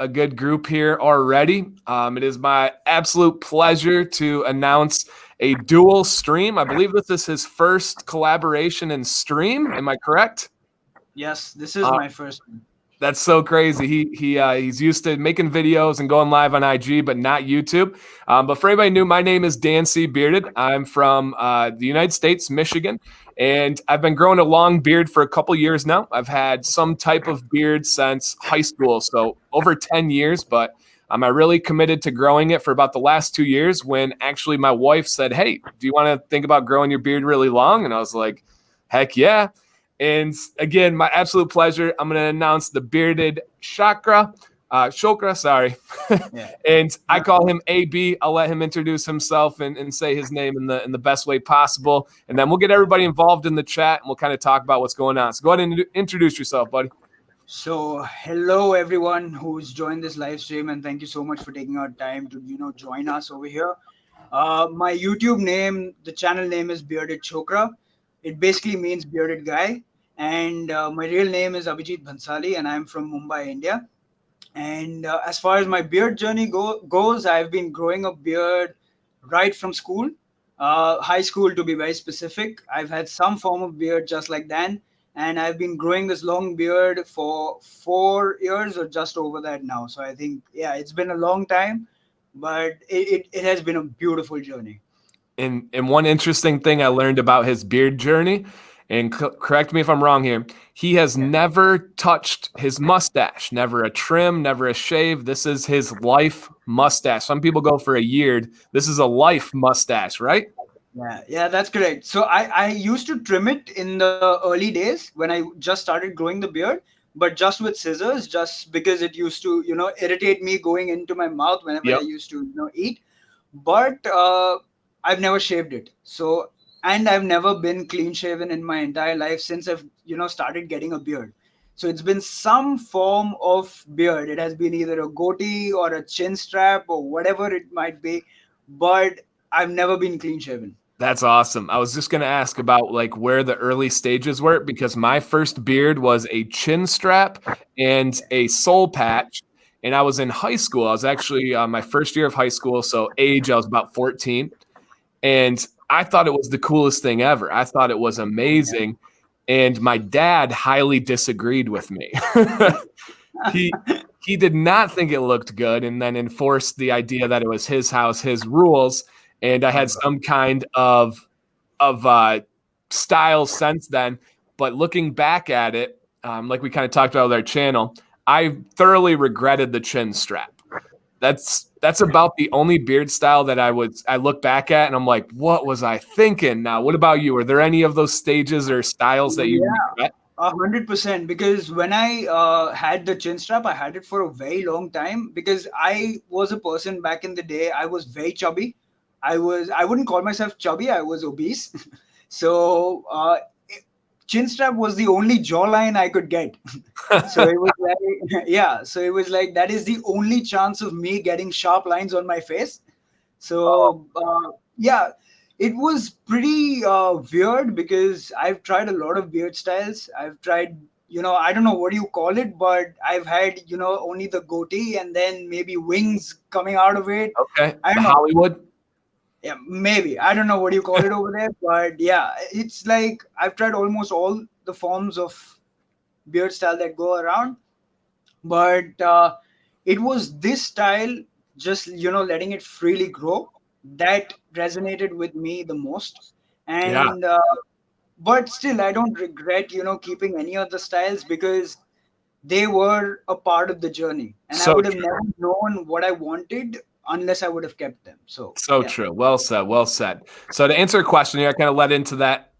a good group here already. It is my absolute pleasure to announce a dual stream. I believe this is his first collaboration in stream. Am I correct? Yes, this is my first one. That's so crazy. He's used to making videos and going live on IG, but not YouTube. But for anybody new, my name is DanCBearded. I'm from the United States, Michigan, and I've been growing a long beard for a couple years now. I've had some type of beard since high school, so over 10 years, but I really committed to growing it for about the last 2 years when actually my wife said, "Hey, do you want to think about growing your beard really long?" And I was like, heck yeah. And again, my absolute pleasure. I'm going to announce the Bearded Chokra. Sorry. Yeah. And I call him AB. I'll let him introduce himself and say his name in the best way possible. And then we'll get everybody involved in the chat and we'll kind of talk about what's going on. So go ahead and introduce yourself, buddy. So hello everyone who's joined this live stream, and thank you so much for taking our time to join us over here. My YouTube name, the channel name is Bearded Chokra. It basically means bearded guy. And my real name is Abhijit Bhansali, and I'm from Mumbai, India. And as far as my beard journey goes, I've been growing a beard right from school, high school to be very specific. I've had some form of beard just like Dan, and I've been growing this long beard for 4 years or just over that now. So I think, yeah, it's been a long time, but it has been a beautiful journey. And one interesting thing I learned about his beard journey, and correct me if I'm wrong here, he has never touched his mustache, never a trim, never a shave. This is his life mustache. Some people go for a year. This is a life mustache, right? Yeah, that's correct. So I used to trim it in the early days when I just started growing the beard, but just with scissors, just because it used to, irritate me going into my mouth whenever I used to, eat. But I've never shaved it. So, and I've never been clean shaven in my entire life since I've, started getting a beard. So it's been some form of beard. It has been either a goatee or a chin strap or whatever it might be, but I've never been clean shaven. That's awesome. I was just going to ask about like where the early stages were, because my first beard was a chin strap and a soul patch. And I was in high school. I was actually my first year of high school. So I was about 14. And I thought it was the coolest thing ever. I thought it was amazing. And my dad highly disagreed with me. He did not think it looked good, and then enforced the idea that it was his house, his rules. And I had some kind of style since then. But looking back at it, like we kind of talked about with our channel, I thoroughly regretted the chin strap. That's about the only beard style that I look back at and I'm like, what was I thinking? Now, what about you? Are there any of those stages or styles that you regret? 100%. Because when I had the chin strap, I had it for a very long time because I was a person back in the day. I was very chubby. I wouldn't call myself chubby. I was obese. So chin strap was the only jawline I could get. So it was like, yeah. So it was like, that is the only chance of me getting sharp lines on my face. So yeah, it was pretty weird because I've tried a lot of beard styles. I've tried, I don't know what you call it, but I've had, only the goatee and then maybe wings coming out of it. Okay. I don't know. Hollywood. Yeah, maybe. I don't know what you call it over there, but yeah, it's like I've tried almost all the forms of beard style that go around. But it was this style, just, letting it freely grow, that resonated with me the most. And but still, I don't regret, keeping any of the styles because they were a part of the journey. And I would have never known what I wanted unless I would have kept them. So true. Well said. Well said. So to answer a question here, I kind of led into that.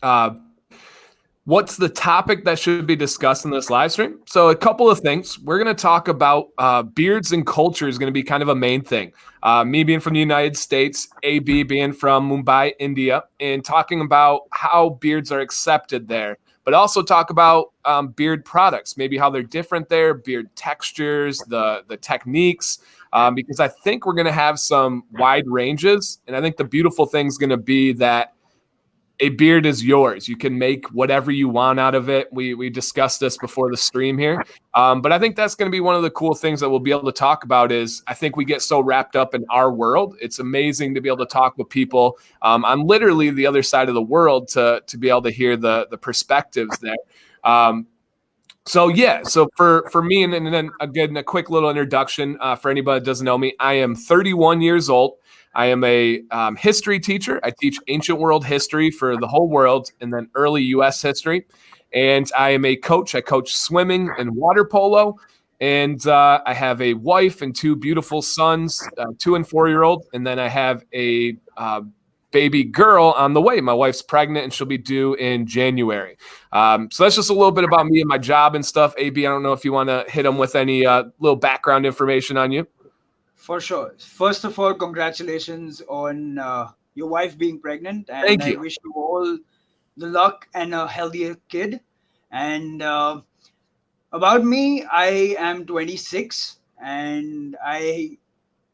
What's the topic that should be discussed in this live stream? So a couple of things. We're going to talk about beards and culture is going to be kind of a main thing. Me being from the United States, AB being from Mumbai, India, and talking about how beards are accepted there. But also talk about beard products, maybe how they're different there, beard textures, the techniques, because I think we're going to have some wide ranges. And I think the beautiful thing is going to be that a beard is yours. You can make whatever you want out of it. We discussed this before the stream here. But I think that's going to be one of the cool things that we'll be able to talk about is I think we get so wrapped up in our world. It's amazing to be able to talk with people on literally the other side of the world to be able to hear the perspectives there. So for me, and then again, a quick little introduction for anybody that doesn't know me. I am 31 years old. I am a history teacher. I teach ancient world history for the whole world and then early U.S. history. And I am a coach. I coach swimming and water polo. And I have a wife and two beautiful sons, 2 and 4-year-old. And then I have a baby girl on the way. My wife's pregnant and she'll be due in January. So that's just a little bit about me and my job and stuff. AB, I don't know if you want to hit them with any little background information on you. For sure. First of all, congratulations on your wife being pregnant, and Thank I you. wish you all the luck and a healthier kid. And about me, I am 26 and I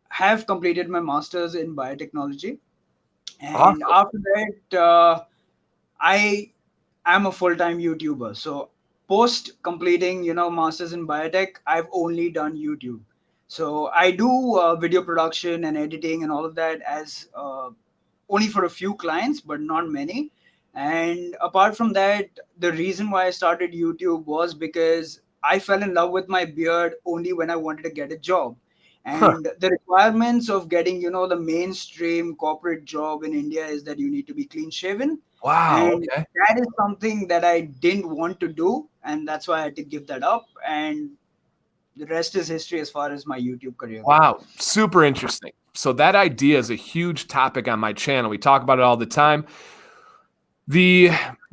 have completed my master's in biotechnology. And Awesome. after that, I am a full-time YouTuber. So post completing, masters in biotech, I've only done YouTube. So I do video production and editing and all of that as only for a few clients, but not many. And apart from that, the reason why I started YouTube was because I fell in love with my beard only when I wanted to get a job. Huh. And the requirements of getting, the mainstream corporate job in India is that you need to be clean shaven. Wow. And Okay. that is something that I didn't want to do. And that's why I had to give that up. And the rest is history as far as my YouTube career goes. Wow. Super interesting. So that idea is a huge topic on my channel. We talk about it all the time. The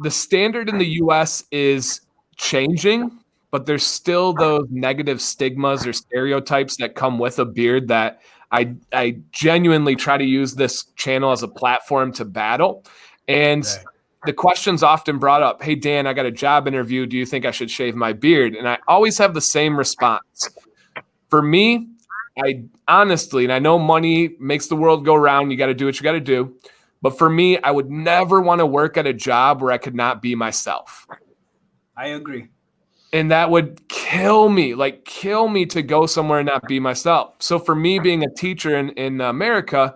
standard in the US is changing, but there's still those negative stigmas or stereotypes that come with a beard that I genuinely try to use this channel as a platform to battle. And Right. the question's often brought up, hey, Dan, I got a job interview. Do you think I should shave my beard? And I always have the same response. For me, I honestly, and I know money makes the world go round. You got to do what you got to do. But for me, I would never want to work at a job where I could not be myself. I agree. And that would kill me, like kill me to go somewhere and not be myself. So for me, being a teacher in America,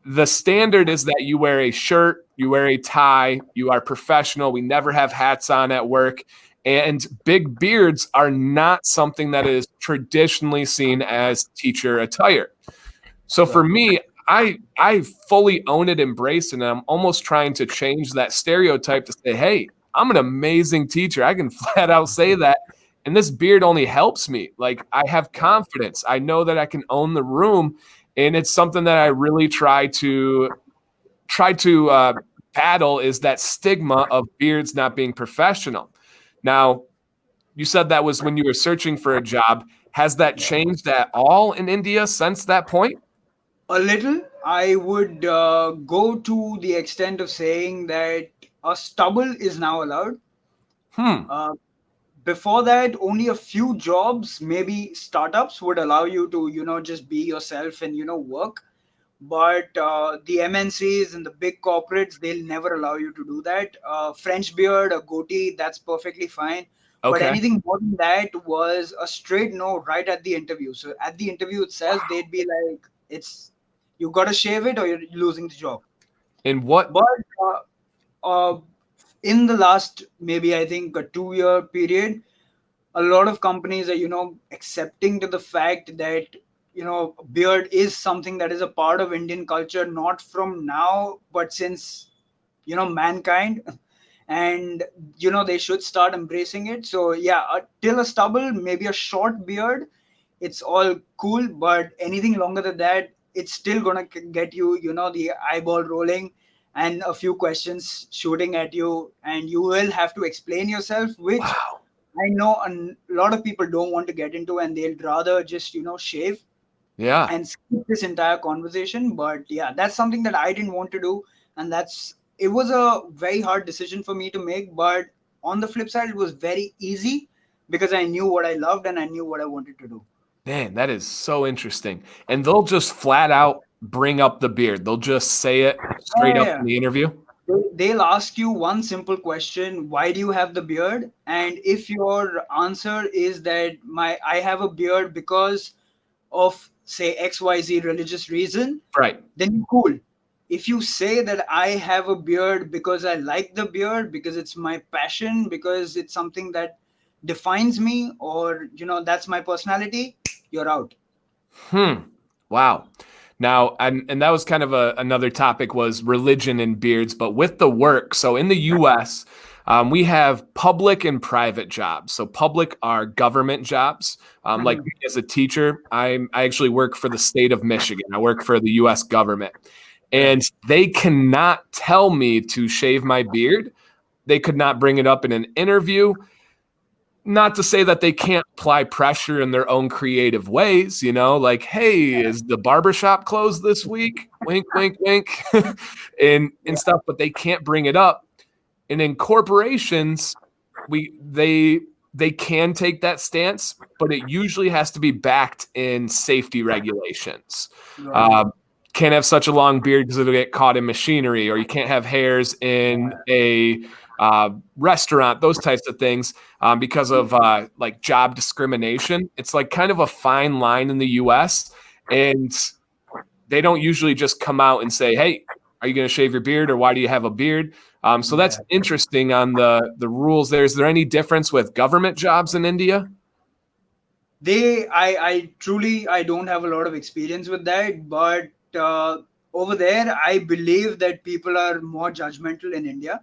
the standard is that you wear a shirt, you wear a tie, you are professional. We never have hats on at work. And big beards are not something that is traditionally seen as teacher attire. So for me, I fully own it, embrace it, and I'm almost trying to change that stereotype to say, hey, I'm an amazing teacher. I can flat out say that. And this beard only helps me. Like I have confidence. I know that I can own the room. And it's something that I really try to battle is that stigma of beards not being professional. Now, you said that was when you were searching for a job. Has that changed at all in India since that point? A little, I would go to the extent of saying that a stubble is now allowed. Hmm. Uh, Before that, only a few jobs, maybe startups, would allow you to, just be yourself and, work. But the MNCs and the big corporates, they'll never allow you to do that. French beard, a goatee, that's perfectly fine. But Okay. anything more than that was a straight no right at the interview. So at the interview itself, they'd be like, "It's you got to shave it, or you're losing the job." And what? But uh, in the last maybe I think a 2 year period, a lot of companies are accepting to the fact that beard is something that is a part of Indian culture, not from now but since mankind. And they should start embracing it. So yeah, till a stubble, maybe a short beard, it's all cool. But anything longer than that, it's still gonna get you the eyeball rolling and a few questions shooting at you, and you will have to explain yourself, which Wow. I know a lot of people don't want to get into, and they'll rather just shave Yeah. and skip this entire conversation. But yeah, that's something that I didn't want to do, and it was a very hard decision for me to make. But on the flip side, it was very easy because I knew what I loved and I knew what I wanted to do. Man, that is so interesting. And they'll just flat out bring up the beard. They'll just say it straight Yeah, up yeah. in the interview. they'll ask you one simple question: why do you have the beard? And if your answer is that I have a beard because of, say, XYZ religious reason, Right. then cool. If you say that I have a beard because I like the beard, because it's my passion, because it's something that defines me, or that's my personality, you're out. Wow. Now, and that was kind of another topic, was religion and beards, but with the work. So in the U.S., we have public and private jobs. So public are government jobs. Like Mhm. me as a teacher, I actually work for the state of Michigan. I work for the U.S. government, and Right. they cannot tell me to shave my beard. They could not bring it up in an interview. Not to say that they can't apply pressure in their own creative ways, like, hey, is the barbershop closed this week? Wink, wink, wink, and Yeah. stuff, but they can't bring it up. And in corporations, we they can take that stance, but it usually has to be backed in safety regulations. Right. Um, can't have such a long beard because it'll get caught in machinery, or you can't have hairs in a restaurant, those types of things, because of like job discrimination. It's like kind of a fine line in the U.S., and they don't usually just come out and say, "Hey, are you going to shave your beard, or why do you have a beard?" So that's Yeah. interesting on the rules there. Is there any difference with government jobs in India? I truly, I don't have a lot of experience with that, but over there I believe that people are more judgmental in India.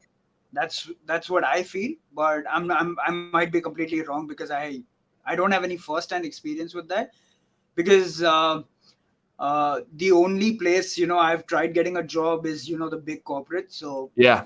That's what I feel, but I might be completely wrong, because I don't have any first hand experience with that, because the only place I've tried getting a job is the big corporate, so Yeah.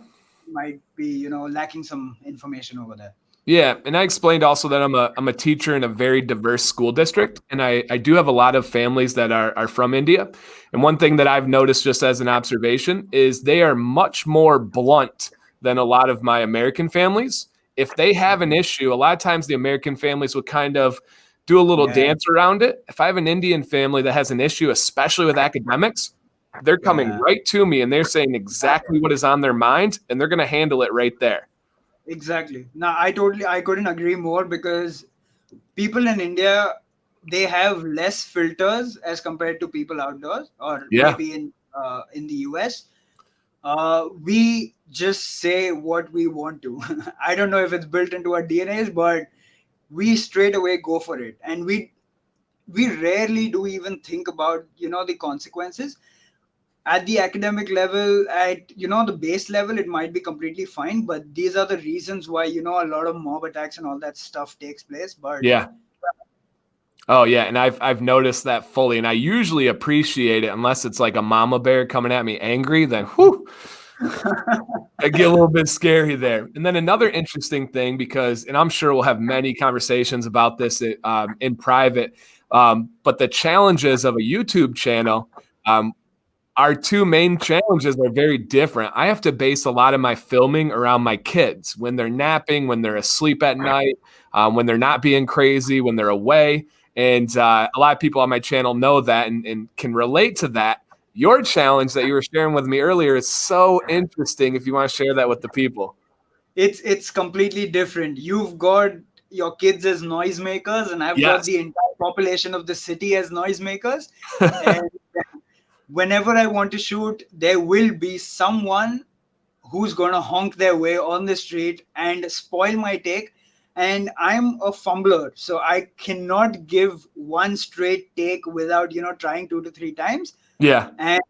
might be lacking some information over there. Yeah, and I explained also that I'm a teacher in a very diverse school district, and I do have a lot of families that are from India. And one thing that I've noticed, just as an observation, is they are much more blunt than a lot of my American families. If they have an issue, a lot of times the American families will kind of do a little Yeah. dance around it. If I have an Indian family that has an issue, especially with academics, they're coming Yeah. right to me and they're saying exactly what is on their mind, and they're going to handle it right there. Exactly. Now, I couldn't agree more, because people in India, they have less filters as compared to people outdoors, or Yeah. maybe in the US. We just say what we want to. I don't know if it's built into our DNAs, but we straight away go for it, and we rarely do even think about the consequences. At the academic level, at the base level, it might be completely fine, but these are the reasons why a lot of mob attacks and all that stuff takes place. But Yeah. Oh yeah, and I've noticed that fully, and I usually appreciate it unless it's like a mama bear coming at me angry. Then, whew, I get a little bit scary there. And then another interesting thing, because, and I'm sure we'll have many conversations about this in private, but the challenges of a YouTube channel, um, our two main challenges are very different. I have to base a lot of my filming around my kids when they're napping, when they're asleep at night, when they're not being crazy, when they're away. And a lot of people on my channel know that and can relate to that. Your challenge that you were sharing with me earlier is so interesting if you want to share that with the people. it's completely different. You've got your kids as noisemakers, and I've got Yes. the entire population of the city as noisemakers. And whenever I want to shoot, there will be someone who's going to honk their way on the street and spoil my take. And I'm a fumbler, so I cannot give one straight take without trying two to three times. Yeah. And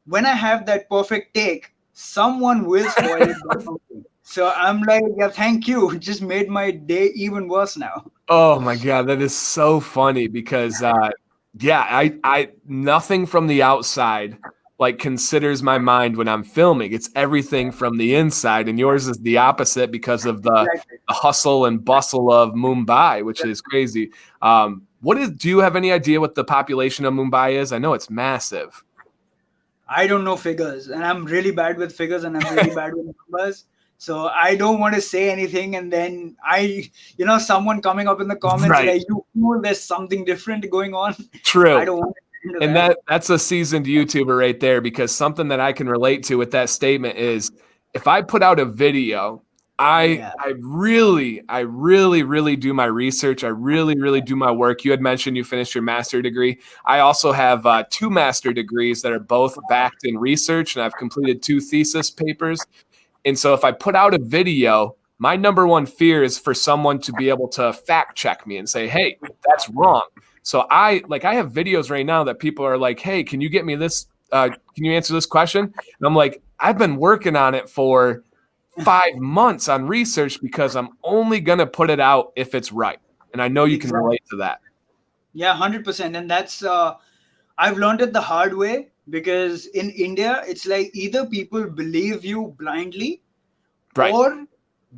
when I have that perfect take, someone will spoil it by honking. So I'm like, yeah, thank you. It just made my day even worse now. Oh my God, that is so funny because yeah, I nothing from the outside like considers my mind when I'm filming. It's everything from the inside, and yours is the opposite because of Exactly. the hustle and bustle of Mumbai, which is crazy. Do you have any idea what the population of Mumbai is? I know it's massive. I don't know figures, and I'm really bad with figures, and I'm really bad with numbers. So I don't want to say anything, and then someone coming up in the comments Right. like, "You fool, there's something different going on." I True. don't want. into And that. that's a seasoned YouTuber right there, because something that I can relate to with that statement is if I put out a video, Yeah. I really do my research. I really do my work. You had mentioned you finished your master degree. I also have 2 master degrees that are both backed in research, and I've completed 2 thesis papers. And so if I put out a video, my number one fear is for someone to be able to fact check me and say, hey, that's wrong. So I have videos right now that people are like, hey, can you get me this? Can you answer this question? And I'm like, I've been working on it for 5 months on research because I'm only going to put it out if it's right. And I know you can Exactly. relate to that. Yeah, 100%. And that's I've learned it the hard way, because in India, it's like either people believe you blindly, Right. or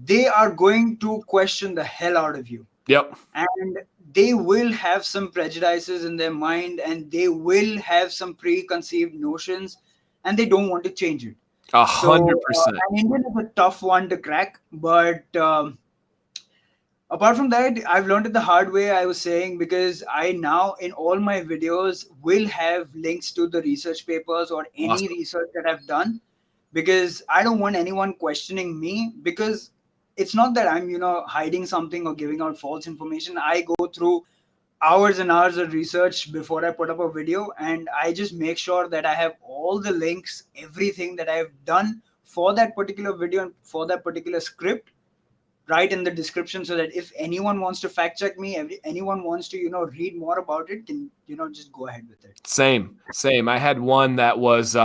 they are going to question the hell out of you. Yep. And they will have some prejudices in their mind, and they will have some preconceived notions, and they don't want to change it. So, 100%. an Indian is a tough one to crack, but apart from that, I've learned it the hard way, I was saying, because I now in all my videos will have links to the research papers or any Awesome. research that I've done, because I don't want anyone questioning me, because it's not that I'm, hiding something or giving out false information. I go through hours and hours of research before I put up a video, and I just make sure that I have all the links, everything that I've done for that particular video and for that particular script, right in the description, so that if anyone wants to fact check me, anyone wants to read more about it, can just go ahead with it. Same. I had one that was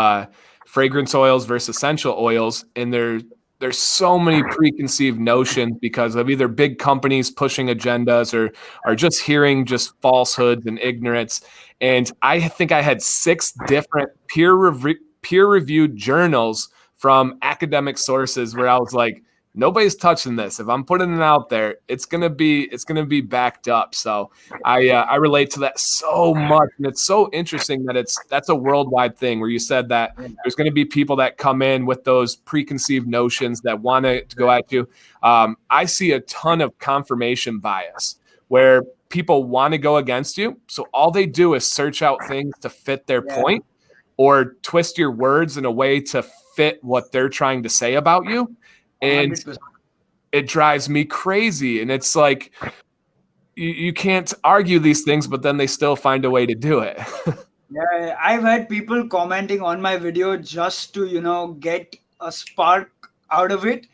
fragrance oils versus essential oils, and there's so many preconceived notions because of either big companies pushing agendas or just hearing just falsehoods and ignorance. And I think I had 6 different peer reviewed journals from academic sources where I was like, nobody's touching this. If I'm putting it out there, it's gonna be backed up. So I relate to that so much, and it's so interesting that that's a worldwide thing. Where you said that Yeah. there's going to be people that come in with those preconceived notions that want to go at you. I see a ton of confirmation bias where people want to go against you, so all they do is search out things to fit their Yeah, point or twist your words in a way to fit what they're trying to say about you. And 100%. it drives me crazy. And it's like, you can't argue these things, but then they still find a way to do it. Yeah, I've had people commenting on my video just to get a spark out of it.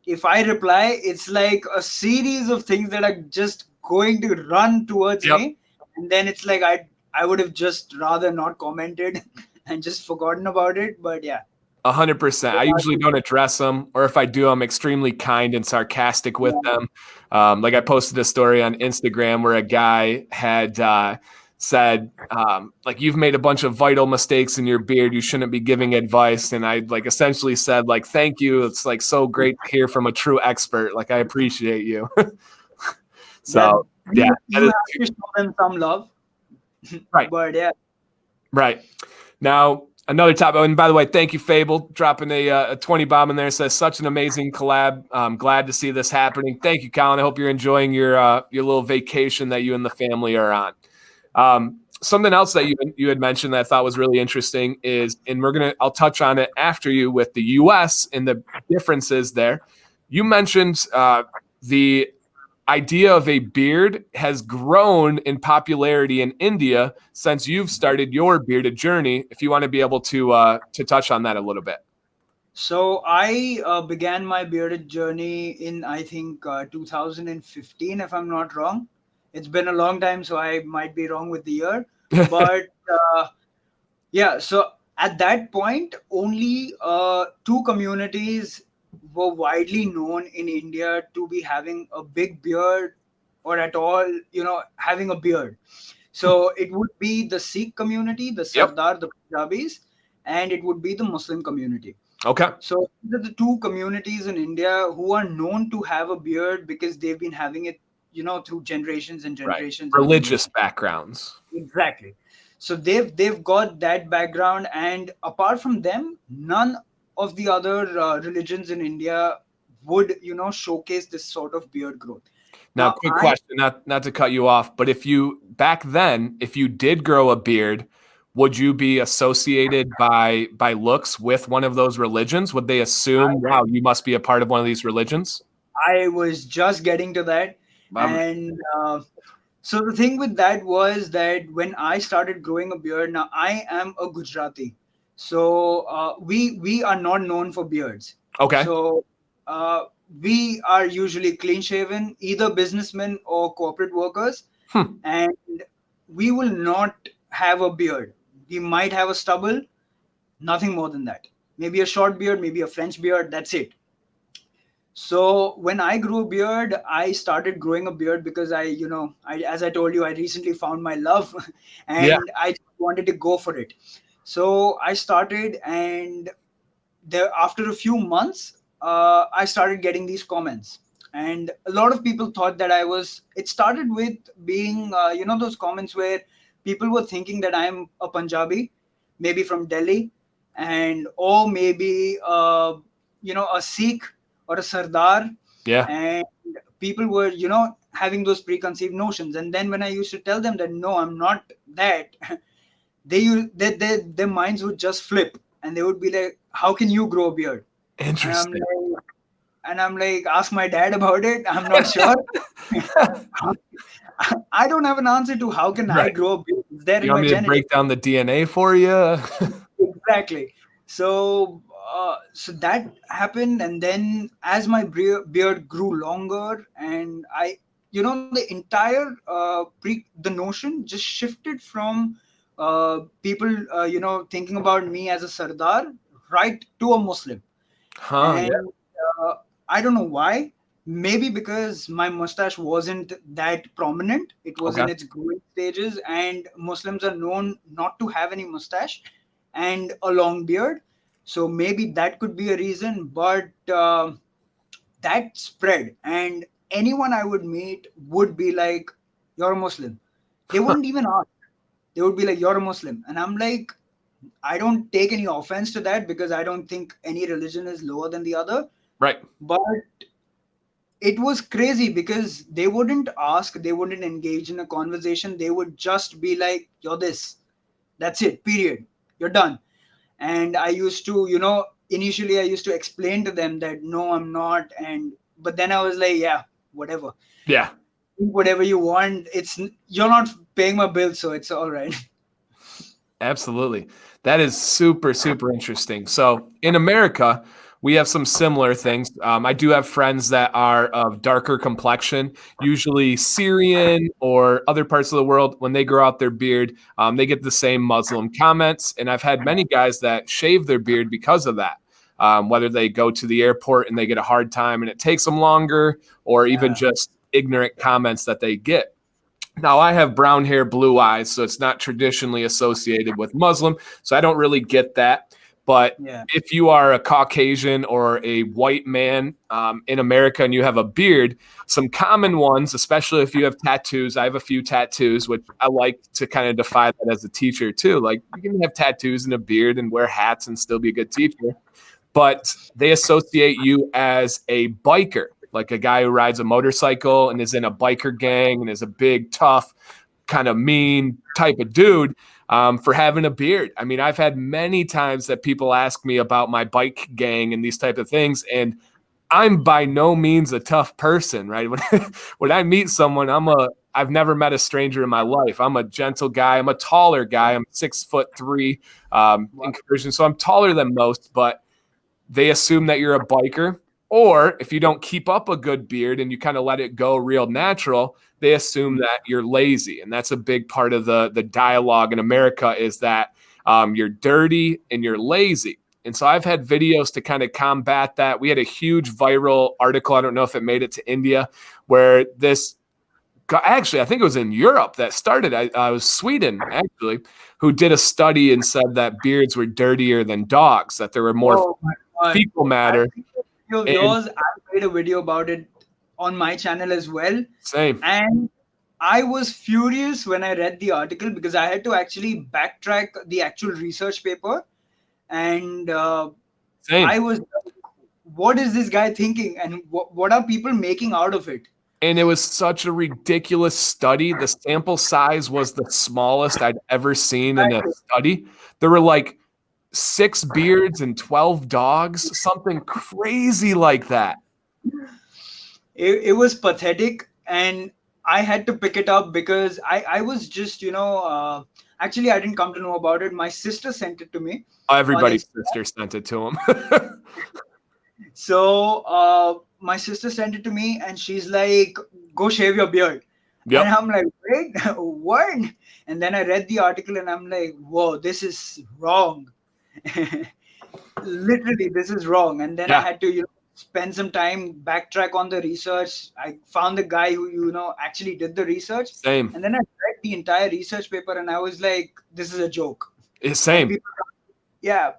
If I reply, it's like a series of things that are just going to run towards Yep. me, and then it's like I would have just rather not commented and just forgotten about it. But yeah. 100%. I usually don't address them, or if I do, I'm extremely kind and sarcastic with them. Like I posted a story on Instagram where a guy had said, like, you've made a bunch of vital mistakes in your beard. You shouldn't be giving advice. And I like essentially said, like, thank you. It's like so great to hear from a true expert. Like, I appreciate you. Yeah, So yeah, you have to show them some love. right. But yeah. Right. Now, another topic, and by the way, thank you, Fable, dropping a 20 bomb in there. It says, such an amazing collab. I'm glad to see this happening. Thank you, Colin. I hope you're enjoying your little vacation that you and the family are on. Something else that you had mentioned that I thought was really interesting is, and I'll touch on it after you, with the U.S. and the differences there. You mentioned the idea of a beard has grown in popularity in India since you've started your bearded journey. If you want to be able to touch on that a little bit. So I began my bearded journey in, I think, 2015, if I'm not wrong. It's been a long time, so I might be wrong with the year. But yeah, so at that point, only 2 communities were widely known in India to be having a big beard, or at all, having a beard. So it would be the Sikh community, the Yep. Sardar, the Punjabis, and it would be the Muslim community. Okay. So these are the 2 communities in India who are known to have a beard, because they've been having it, through generations and Right. generations and Religious generations. backgrounds. Exactly. So they've got that background, and apart from them, none of the other religions in India would showcase this sort of beard growth. Now, Now quick question, not to cut you off, but if you back then, if you did grow a beard, would you be associated by looks with one of those religions? Would they assume, wow, you must be a part of one of these religions? I was just getting to that. Um, And so the thing with that was that when I started growing a beard, now I am a Gujarati, so we are not known for beards. okay. So uh, we are usually clean shaven, either businessmen or corporate workers, Hmm. and we will not have a beard. We might have a stubble, nothing more than that. Maybe a short beard, maybe a French beard. That's it. So when I grew a beard, I started growing a beard because as I told you, I recently found my love, Yeah. and I wanted to go for it. So I started, and there after a few months, I started getting these comments, and a lot of people thought that I was. It started with being, those comments where people were thinking that I'm a Punjabi, maybe from Delhi, and or maybe a Sikh or a Sardar, Yeah. and people were having those preconceived notions. And then when I used to tell them that no, I'm not that, their minds would just flip, and they would be like, how can you grow a beard? and i'm Interesting. like and I'm like, ask my dad about it. I'm not sure. I don't have an answer to how can I Right. grow a beard. It's there You in want my me to genetics. break down the DNA for you? Exactly. So that happened, and then as my beard grew longer, and the entire the notion just shifted from people thinking about me as a Sardar, right, to a Muslim. Huh. Yeah. And uh, I don't know why. Maybe because my mustache wasn't that prominent. It was Okay. in its growing stages, and Muslims are known not to have any mustache and a long beard. So maybe that could be a reason. But that spread, and anyone I would meet would be like, "You're a Muslim." They wouldn't even ask. They would be like, "You're a Muslim," and I'm like, I don't take any offense to that because I don't think any religion is lower than the other. Right. But it was crazy because they wouldn't ask, they wouldn't engage in a conversation. They would just be like, "You're this. That's it, period. You're done." And I used to, initially I used to explain to them that no, I'm not. But then I was like, yeah, whatever. Yeah. Think whatever you want. You're not paying my bill, so it's all right. Absolutely. That is super, super interesting. So in America, we have some similar things. I do have friends that are of darker complexion, usually Syrian or other parts of the world. When they grow out their beard, they get the same Muslim comments. And I've had many guys that shave their beard because of that. Whether they go to the airport and they get a hard time and it takes them longer, or even Yeah. just ignorant comments that they get. Now, I have brown hair, blue eyes, so it's not traditionally associated with Muslim. So I don't really get that. But Yeah. if you are a Caucasian or a white man in America and you have a beard, some common ones, especially if you have tattoos, I have a few tattoos, which I like to kind of defy that as a teacher too. Like you can have tattoos and a beard and wear hats and still be a good teacher, but they associate you as a biker, like a guy who rides a motorcycle and is in a biker gang and is a big, tough, kind of mean type of dude for having a beard. I mean, I've had many times that people ask me about my bike gang and these type of things, and I'm by no means a tough person, right? When I meet someone, I've never met a stranger in my life. I'm a gentle guy. I'm a taller guy. I'm 6'3" in comparison, so I'm taller than most, but they assume that you're a biker. Or if you don't keep up a good beard and you kind of let it go real natural, they assume that you're lazy. And that's a big part of the dialogue in America is that you're dirty and you're lazy. And so I've had videos to kind of combat that. We had a huge viral article. I don't know if it made it to India, where this actually, I think it was in Europe that started. I was Sweden, actually, who did a study and said that beards were dirtier than dogs, that there were more Oh my God. fecal I matter. think the video of And yours, I made a video about it on my channel as well. same, And I was furious when I read the article because I had to actually backtrack the actual research paper. And same. I was, what is this guy thinking? And what are people making out of it? And it was such a ridiculous study. The sample size was the smallest I'd ever seen in a study. There were like 6 beards and 12 dogs, something crazy like that. It was pathetic, and I had to pick it up because I was just, actually, I didn't come to know about it. My sister sent it to me on Everybody's Instagram. sister sent it to him. So my sister sent it to me, and she's like, "Go shave your beard." And Yep. I'm like, "Wait, what?" And then I read the article, and I'm like, "Whoa, this is wrong." Literally, this is wrong. And then I Yeah. had to, spend some time, backtrack on the research. I found the guy who, actually did the research, Same. and then I read the entire research paper, and I was like, "This is a joke." And Same.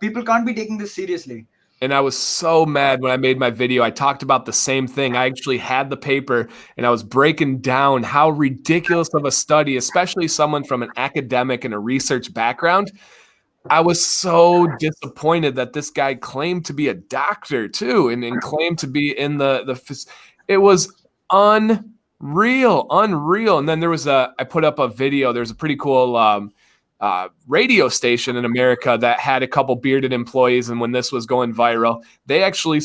people can't be taking this seriously. And I was so mad when I made my video. I talked about the same thing. I actually had the paper and I was breaking down how ridiculous of a study, especially someone from an academic and a research background. I was so disappointed that this guy claimed to be a doctor too, and claimed to be in it was unreal. And then I put up a video. There's a pretty cool radio station in America that had a couple bearded employees. And when this was going viral, they actually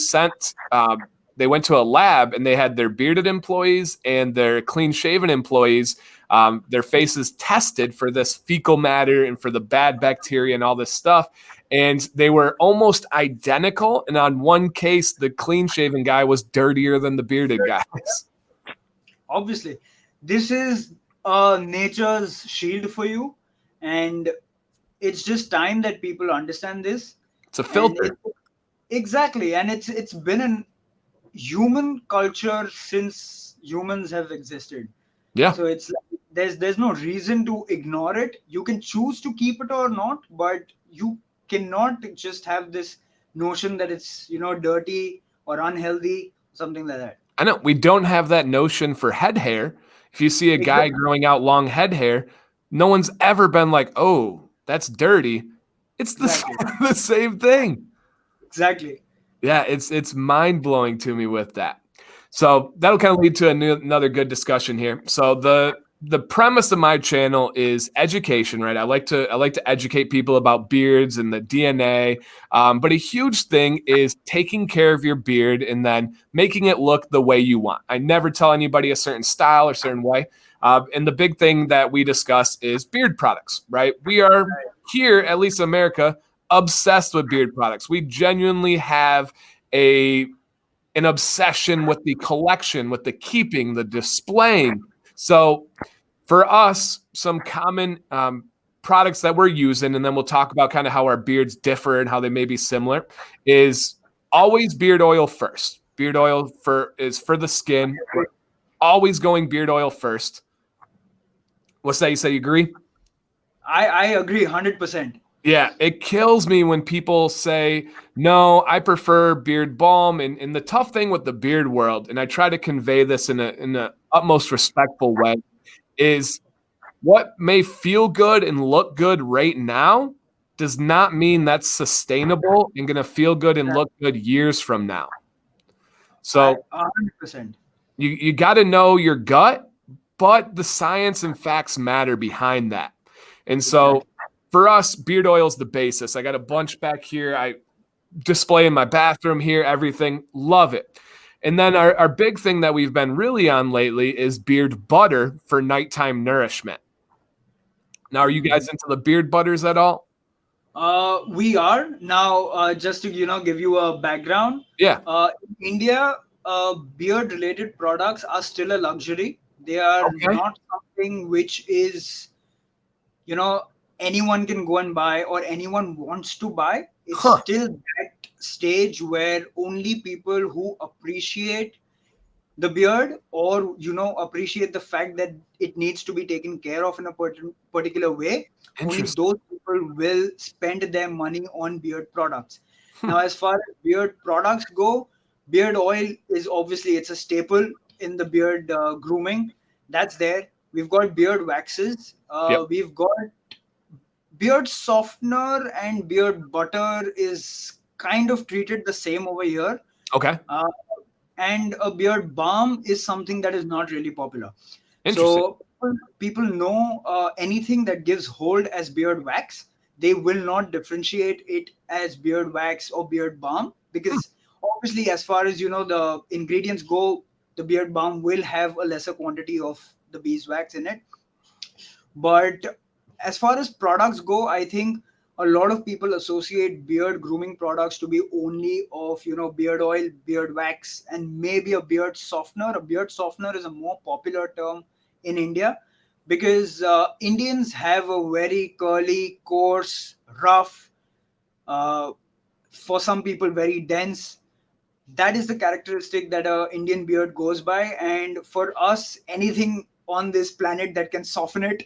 they went to a lab and they had their bearded employees and their clean shaven employees, their faces tested for this fecal matter and for the bad bacteria and all this stuff. And they were almost identical. And on one case, the clean shaven guy was dirtier than the bearded guys. Obviously, this is nature's shield for you, and it's just time that people understand this. It's a And filter. exactly, and it's been in human culture since humans have existed. Yeah. So it's like there's no reason to ignore it. You can choose to keep it or not, but you cannot just have this notion that it's dirty or unhealthy, something like that. I know we don't have that notion for head hair. If you see a guy Exactly. growing out long head hair, no one's ever been like, "Oh, that's dirty." It's Exactly. the same thing. Exactly. Yeah, it's mind blowing to me with that. So that'll kind of lead to another good discussion here. So the premise of my channel is education, right? I like to educate people about beards and the DNA, but a huge thing is taking care of your beard and then making it look the way you want. I never tell anybody a certain style or certain way. And the big thing that we discuss is beard products, right? We are here, at least in America, obsessed with beard products. We genuinely have an obsession with the collection, with the keeping, the displaying. So for us, some common products that we're using, and then we'll talk about kind of how our beards differ and how they may be similar, is always beard oil first. Beard oil is for the skin. We're always going beard oil first. What's that? You say you agree? I agree 100%. Yeah, it kills me when people say, no, I prefer beard balm. And the tough thing with the beard world, and I try to convey this in a utmost respectful way, is what may feel good and look good right now does not mean that's sustainable and going to feel good and look good years from now. So 100%. you got to know your gut, but the science and facts matter behind that. And so for us, beard oil is the basis. I got a bunch back here. I display in my bathroom here, everything. Love it. And then our big thing that we've been really on lately is beard butter for nighttime nourishment. Now, are you guys into the beard butters at all? We are now, just to give you a background. Yeah. In India, beard related products are still a luxury. They are not something which is anyone can go and buy or anyone wants to buy. It's still that stage where only people who appreciate the beard or appreciate the fact that it needs to be taken care of in a particular way, only those people will spend their money on beard products. Now, as far as beard products go, beard oil is obviously, it's a staple in the beard grooming. That's there. We've got beard waxes. We've got beard softener, and beard butter is kind of treated the same over here. Okay. and a beard balm is something that is not really popular. Interesting. So people know anything that gives hold as beard wax. They will not differentiate it as beard wax or beard balm Hmm. because obviously, as far as the ingredients go, the beard balm will have a lesser quantity of the beeswax in it. But as far as products go, I think a lot of people associate beard grooming products to be only of beard oil, beard wax, and maybe a beard softener. A beard softener is a more popular term in India because Indians have a very curly, coarse, rough, uh, for some people very dense. That is the characteristic that a Indian beard goes by, and for us, anything on this planet that can soften it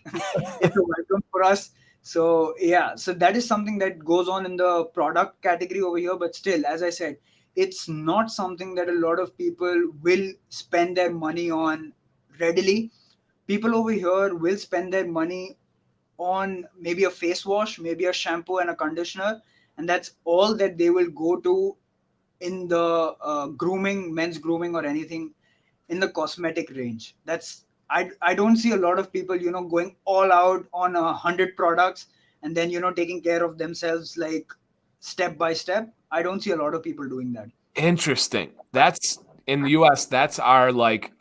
is a welcome for us. So yeah, so that is something that goes on in the product category over here. But still, as I said, it's not something that a lot of people will spend their money on readily. People over here will spend their money on maybe a face wash, maybe a shampoo and a conditioner, and that's all that they will go to in the grooming, men's grooming, or anything in the cosmetic range. I don't see a lot of people going all out on 100 products and then taking care of themselves like step by step. I don't see a lot of people doing that. Interesting. That's in the US, that's our like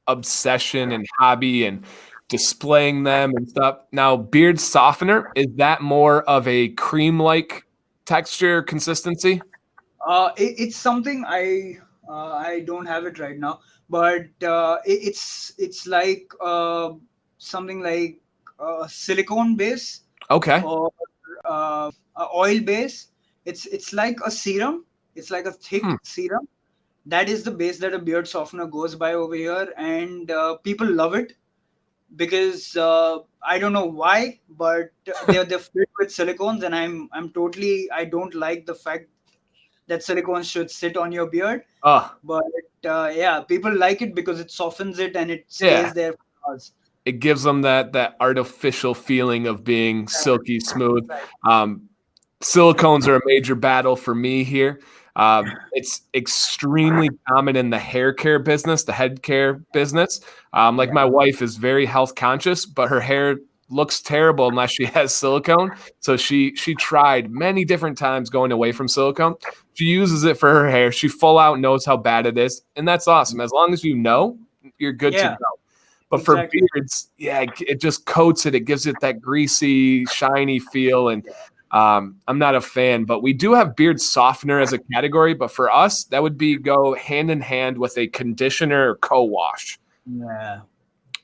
obsession and hobby and displaying them and stuff. Now, beard softener, is that more of a cream-like texture consistency? It's something I don't have it right now, but it's like something like silicone base Okay. or oil base. It's like a serum. It's like a thick Hmm. serum. That is the base that a beard softener goes by over here, and people love it because I don't know why, but they're filled with silicones, and I'm totally I don't like the fact that silicone should sit on your beard. Oh, But yeah, people like it because it softens it and it yeah. stays there for hours. It gives them that artificial feeling of being silky smooth. Um, Silicones are a major battle for me here. It's extremely common in the hair care business, the head care business. Like Yeah, my wife is very health conscious, but her hair looks terrible unless she has silicone. So she tried many different times going away from silicone. She uses it for her hair. She full out knows how bad it is, and that's awesome. As long as you know, you're good to yeah, go. But for exactly. beards, yeah, it just coats it. It gives it that greasy, shiny feel. And I'm not a fan, but we do have beard softener as a category. But for us, that would be go hand in hand with a conditioner or co-wash. Yeah,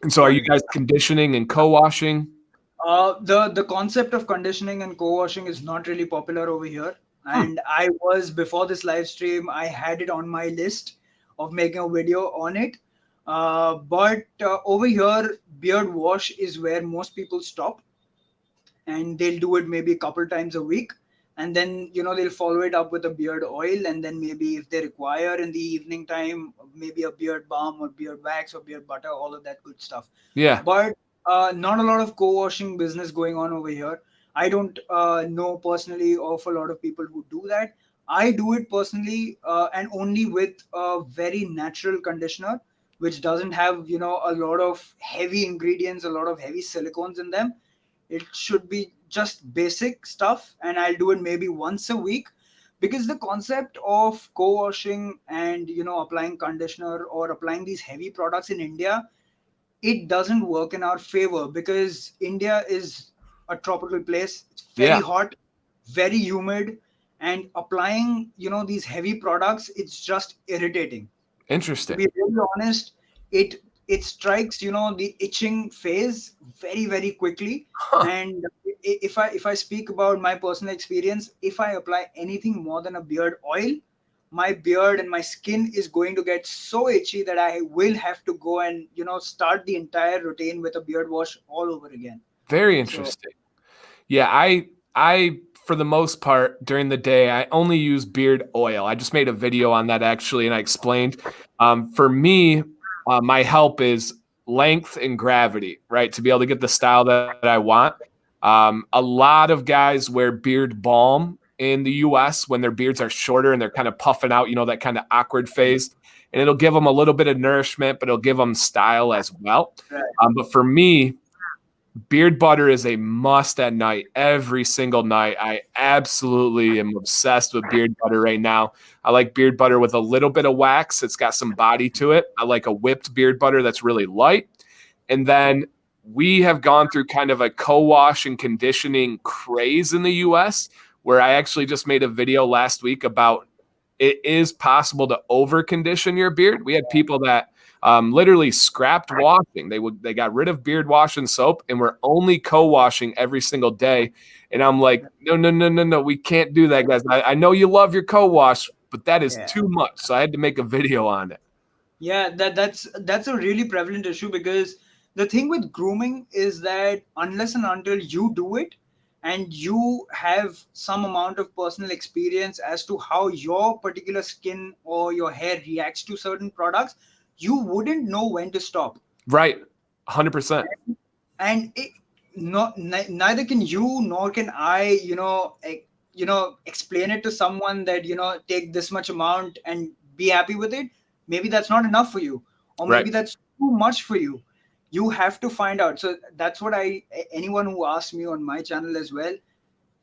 And so are got you it. guys conditioning and co-washing? The concept of conditioning and co-washing is not really popular over here. Hmm. And I was before this live stream, I had it on my list of making a video on it. But over here, beard wash is where most people stop, and they'll do it maybe a couple times a week, and then they'll follow it up with a beard oil, and then maybe if they require in the evening time, maybe a beard balm or beard wax or beard butter, all of that good stuff. Yeah. But not a lot of co-washing business going on over here. I don't know personally of a lot of people who do that. I do it personally, and only with a very natural conditioner which doesn't have a lot of heavy ingredients, a lot of heavy silicones in them. It should be just basic stuff, and I'll do it maybe once a week, because the concept of co-washing and applying conditioner or applying these heavy products in India, it doesn't work in our favor because India is a tropical place. It's very Yeah. hot, very humid, and applying these heavy products, it's just irritating. To Interesting. be really honest, it strikes the itching phase very very quickly. Huh. And if I speak about my personal experience, if I apply anything more than a beard oil, my beard and my skin is going to get so itchy that I will have to go and start the entire routine with a beard wash all over again. Very So interesting. Yeah, I for the most part during the day I only use beard oil. I just made a video on that actually, and I explained. For me, my help is length and gravity, right? To be able to get the style that I want. A lot of guys wear beard balm in the US when their beards are shorter and they're kind of puffing out, that kind of awkward phase. And it'll give them a little bit of nourishment, but it'll give them style as well. Right. But for me, beard butter is a must at night, every single night. I absolutely am obsessed with beard butter right now. I like beard butter with a little bit of wax. It's got some body to it. I like a whipped beard butter that's really light. And then we have gone through kind of a co-wash and conditioning craze in the US, where I actually just made a video last week about it is possible to over condition your beard. We had people that literally scrapped washing. They got rid of beard wash and soap and were only co-washing every single day. And I'm like, no, we can't do that, guys. I know you love your co-wash, but that is too much. So I had to make a video on it. Yeah, that's a really prevalent issue, because the thing with grooming is that unless and until you do it and you have some amount of personal experience as to how your particular skin or your hair reacts to certain products, you wouldn't know when to stop. Right. 100%. And neither can you nor can I, explain it to someone that, take this much amount and be happy with it. Maybe that's not enough for you, or maybe that's too much for you. You have to find out. So that's what anyone who asks me on my channel as well,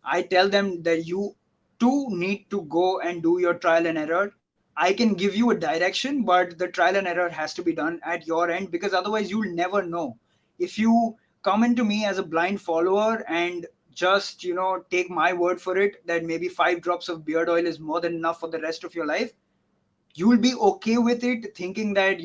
I tell them that you too need to go and do your trial and error. I can give you a direction, but the trial and error has to be done at your end, because otherwise you'll never know. If you come into me as a blind follower and just, take my word for it that maybe 5 drops of beard oil is more than enough for the rest of your life, you will be okay with it, thinking that,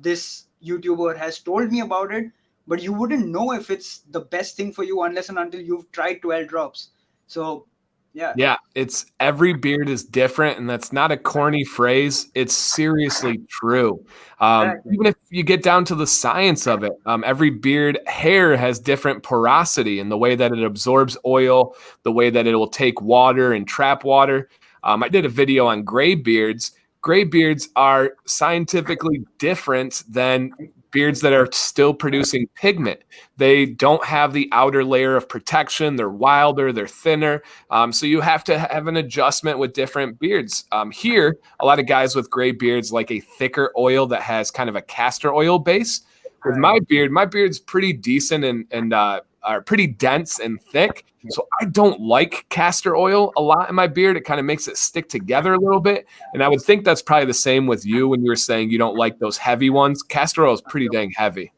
this YouTuber has told me about it, but you wouldn't know if it's the best thing for you unless and until you've tried 12 drops. So yeah, it's every beard is different, and that's not a corny phrase. It's seriously true. Even if you get down to the science of it, every beard hair has different porosity in the way that it absorbs oil, the way that it will take water and trap water. I did a video on gray beards. Gray beards are scientifically different than beards that are still producing pigment. They don't have the outer layer of protection. They're wilder, they're thinner. So you have to have an adjustment with different beards. Here, a lot of guys with gray beards like a thicker oil that has kind of a castor oil base. With my beard's pretty decent and are pretty dense and thick. So I don't like castor oil a lot in my beard. It kind of makes it stick together a little bit. And I would think that's probably the same with you when you were saying you don't like those heavy ones. Castor oil is pretty dang heavy.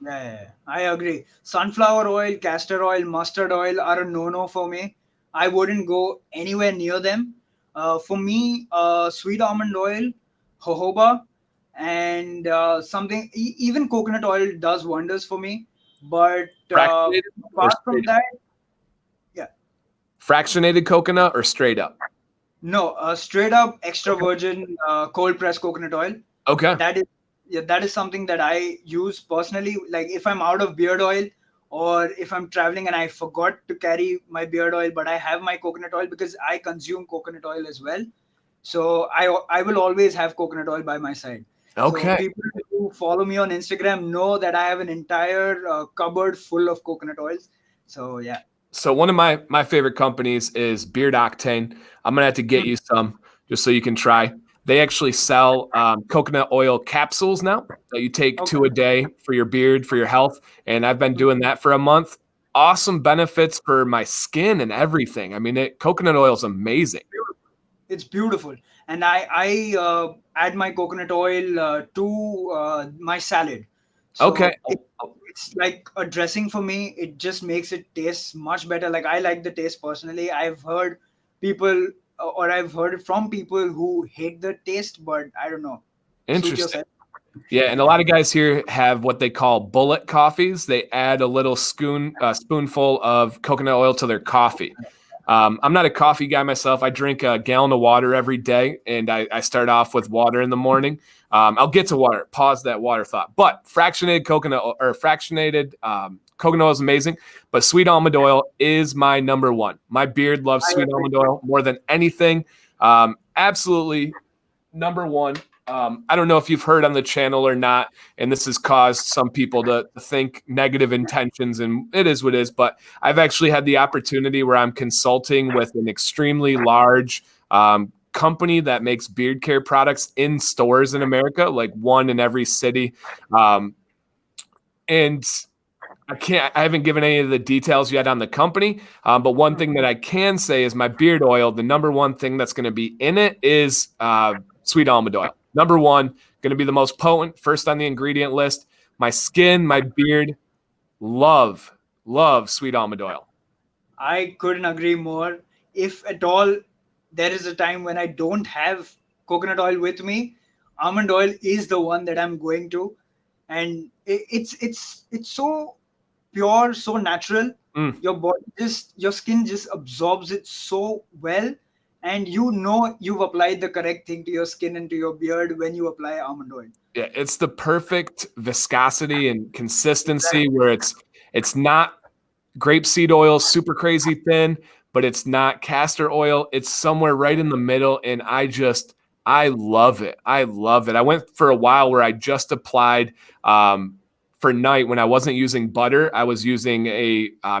Yeah, I agree. Sunflower oil, castor oil, mustard oil are a no-no for me. I wouldn't go anywhere near them. For me, sweet almond oil, jojoba, and even coconut oil does wonders for me. But apart from that, fractionated coconut or straight up? No, straight up extra virgin cold pressed coconut oil. Okay. That is something that I use personally. Like if I'm out of beard oil, or if I'm traveling and I forgot to carry my beard oil, but I have my coconut oil, because I consume coconut oil as well. So I will always have coconut oil by my side. Okay. So people who follow me on Instagram know that I have an entire cupboard full of coconut oils. So yeah. So one of my favorite companies is Beard Octane. I'm gonna have to get you some just so you can try. They actually sell coconut oil capsules now that you take 2 a day for your beard, for your health. And I've been doing that for a month. Awesome benefits for my skin and everything. I mean, coconut oil is amazing. It's beautiful. And I add my coconut oil to my salad. So okay. It's like a dressing for me. It just makes it taste much better. Like I like the taste personally. I've heard it from people who hate the taste, but I don't know. Interesting. Yeah, and a lot of guys here have what they call bullet coffees. They add a little spoonful of coconut oil to their coffee. I'm not a coffee guy myself. I drink a gallon of water every day, and I start off with water in the morning. I'll get to water. Pause that water thought. But fractionated coconut oil is amazing, but sweet almond oil is my number one. My beard loves sweet almond oil more than anything. Absolutely number one. I don't know if you've heard on the channel or not, and this has caused some people to think negative intentions, and it is what it is. But I've actually had the opportunity where I'm consulting with an extremely large company that makes beard care products in stores in America, like one in every city. And I haven't given any of the details yet on the company. But one thing that I can say is my beard oil, the number one thing that's going to be in it is sweet almond oil. Number one, going to be the most potent, first on the ingredient list. My skin, my beard, love sweet almond oil. I couldn't agree more. If at all there is a time when I don't have coconut oil with me, almond oil is the one that I'm going to, and it's so pure, so natural. Your body your skin just absorbs it so well, and you've applied the correct thing to your skin and to your beard when you apply almond oil. Yeah, it's the perfect viscosity and consistency where it's not grapeseed oil, super crazy thin, but it's not castor oil. It's somewhere right in the middle, and I love it. I love it. I went for a while where I just applied for night when I wasn't using butter. I was using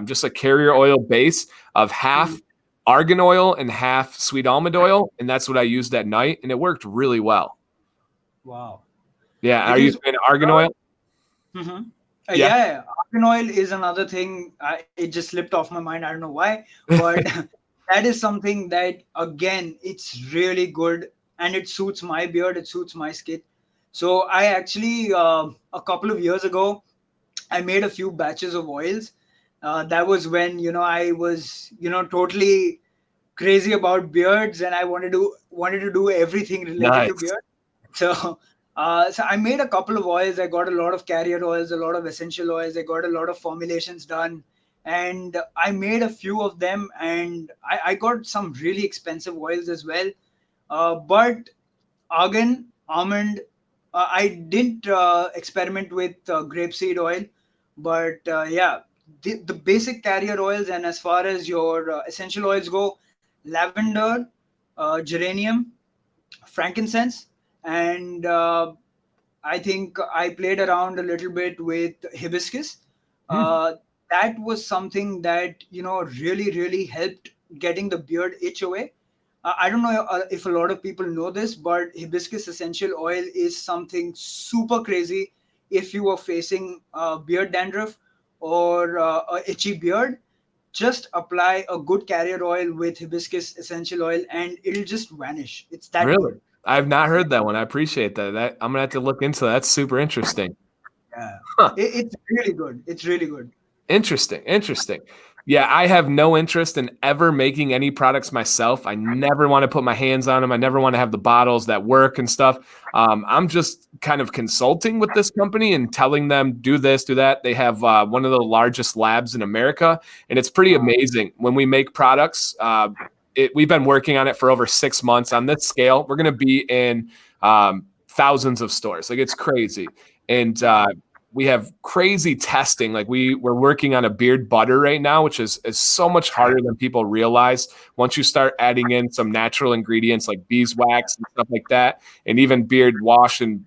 just a carrier oil base of half argan oil and half sweet almond oil, and that's what I used at night, and it worked really well. Wow. Yeah, are you using argan oil? Mm-hmm. Yeah, argan oil is another thing. It just slipped off my mind. I don't know why, but that is something that, again, it's really good, and it suits my beard. It suits my skin. So I actually, a couple of years ago, I made a few batches of oils. That was when I was totally crazy about beards, and I wanted to do everything related to beard. So so I made a couple of oils. I got a lot of carrier oils, a lot of essential oils. I got a lot of formulations done, and I made a few of them. And I got some really expensive oils as well. But argan, almond, I didn't experiment with grapeseed oil. But yeah, the basic carrier oils, and as far as your essential oils go, lavender, geranium, frankincense, and I think I played around a little bit with hibiscus. That was something that really helped getting the beard itch away. I don't know if a lot of people know this, but hibiscus essential oil is something super crazy if you are facing beard dandruff or a itchy beard. Just apply a good carrier oil with hibiscus essential oil, and it'll just vanish. It's that Really? good. I've not heard that one. I appreciate that. I'm gonna have to look into that. That's super interesting. Yeah, Huh. it's really good. It's really good. Interesting. Yeah, I have no interest in ever making any products myself. I never want to put my hands on them. I never want to have the bottles that work and stuff. I'm just kind of consulting with this company and telling them, do this, do that. They have one of the largest labs in America, and it's pretty amazing. When we make products, we've been working on it for over 6 months. On this scale, we're going to be in thousands of stores. Like, it's crazy. And we have crazy testing. Like, we're working on a beard butter right now, which is so much harder than people realize. Once you start adding in some natural ingredients like beeswax and stuff like that, and even beard wash and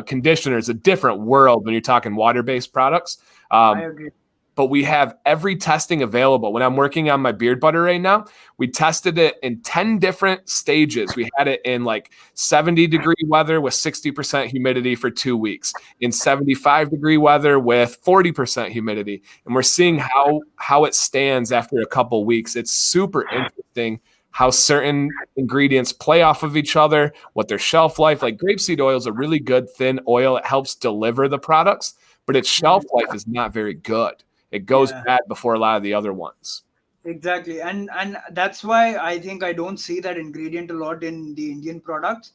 conditioner, is a different world when you're talking water-based products. I agree. But we have every testing available. When I'm working on my beard butter right now, we tested it in 10 different stages. We had it in like 70-degree weather with 60% humidity for 2 weeks, in 75-degree weather with 40% humidity. And we're seeing how it stands after a couple weeks. It's super interesting how certain ingredients play off of each other, what their shelf life. Like, grapeseed oil is a really good thin oil. It helps deliver the products, but its shelf life is not very good. It goes bad before a lot of the other ones. Exactly. And that's why I think I don't see that ingredient a lot in the Indian products.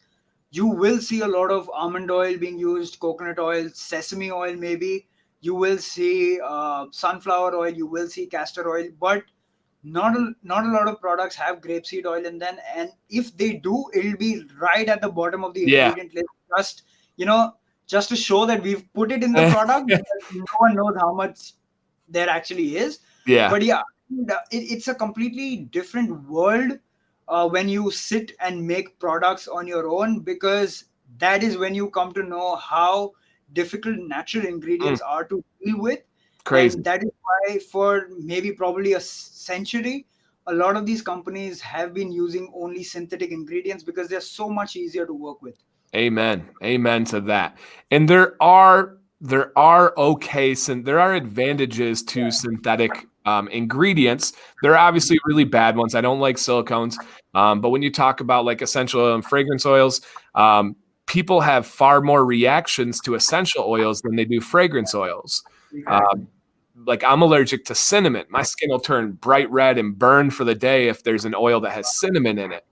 You will see a lot of almond oil being used, coconut oil, sesame oil, maybe. You will see sunflower oil, you will see castor oil, but not a lot of products have grapeseed oil in them. And if they do, it'll be right at the bottom of the ingredient list. Just to show that we've put it in the product, but no one knows how much there actually is. But yeah, it's a completely different world when you sit and make products on your own, because that is when you come to know how difficult natural Mm, ingredients are to deal with. crazy. And that is why for maybe probably a century, a lot of these companies have been using only synthetic ingredients because they're so much easier to work with. Amen. Amen to that. And there are advantages to synthetic ingredients. There are obviously really bad ones. I don't like silicones. But when you talk about like essential oil and fragrance oils, um, people have far more reactions to essential oils than they do fragrance oils. Exactly. Um, like I'm allergic to cinnamon. My skin will turn bright red and burn for the day if there's an oil that has cinnamon in it.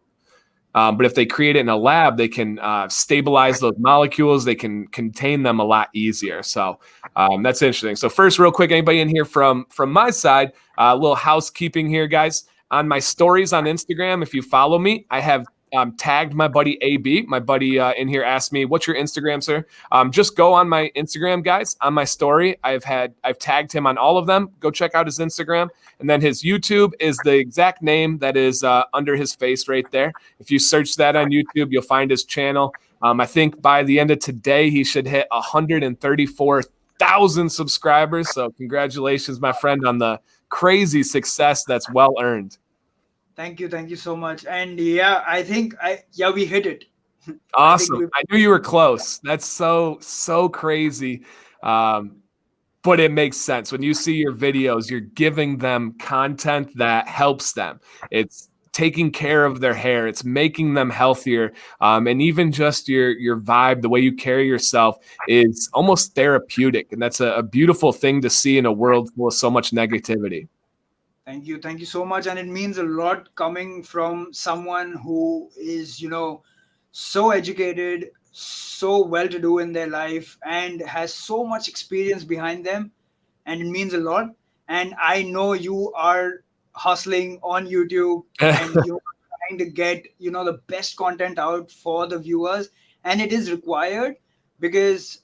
But if they create it in a lab, they can stabilize those molecules. They can contain them a lot easier. So that's interesting. So first, real quick, anybody in here from my side, a little housekeeping here, guys. On my stories on Instagram, if you follow me, I have tagged my buddy AB. My buddy in here asked me, "What's your Instagram, sir?" Just go on my Instagram, guys. On my story, I've tagged him on all of them. Go check out his Instagram, and then his YouTube is the exact name that is under his face right there. If you search that on YouTube, you'll find his channel. I think by the end of today, he should hit 134,000 subscribers. So congratulations, my friend, on the crazy success that's well earned. Thank you so much. And yeah, I think we hit it. I think Awesome. we I knew you were close. That's so crazy. Um, but it makes sense. When you see your videos, you're giving them content that helps them. It's taking care of their hair. It's making them healthier. And even just your vibe, the way you carry yourself is almost therapeutic. And that's a beautiful thing to see in a world full of so much negativity. thank you so much. And it means a lot coming from someone who is, so educated, so well to do in their life, and has so much experience behind them. And it means a lot. And I know you are hustling on YouTube, and you're trying to get, the best content out for the viewers. And it is required because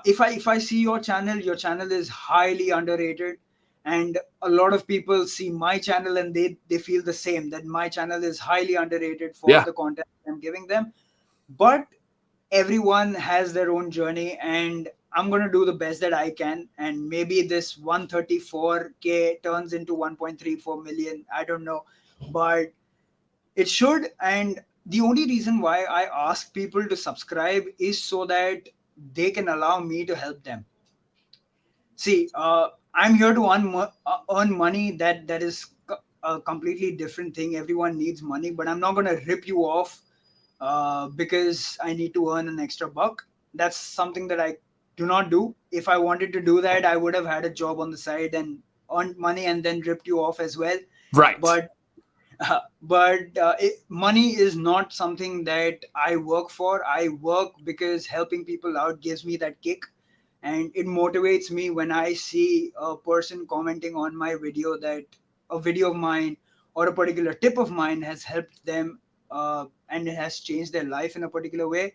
if I see your channel is highly underrated. And a lot of people see my channel and they feel the same, that my channel is highly underrated for Yeah, the content I'm giving them. But everyone has their own journey, and I'm going to do the best that I can. And maybe this 134K turns into 1.34 million, I don't know, but it should. And the only reason why I ask people to subscribe is so that they can allow me to help them. See, I'm here to earn money. That is a completely different thing. Everyone needs money, but I'm not going to rip you off because I need to earn an extra buck. That's something that I do not do. If I wanted to do that, I would have had a job on the side and earned money and then ripped you off as well. right. But money is not something that I work for. I work because helping people out gives me that kick, and it motivates me when I see a person commenting on my video that a video of mine or a particular tip of mine has helped them, and it has changed their life in a particular way.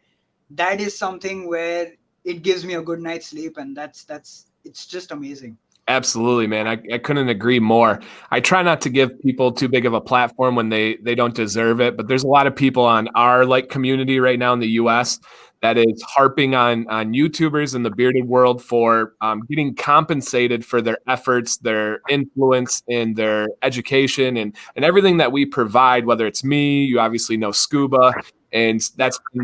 That is something where it gives me a good night's sleep, and that's it's just amazing. Absolutely, man. I couldn't agree more. I try not to give people too big of a platform when they don't deserve it, but there's a lot of people on our like community right now in the US that is harping on YouTubers in the bearded world for getting compensated for their efforts, their influence, and their education, and everything that we provide. Whether it's me, you obviously know Scuba, and that's been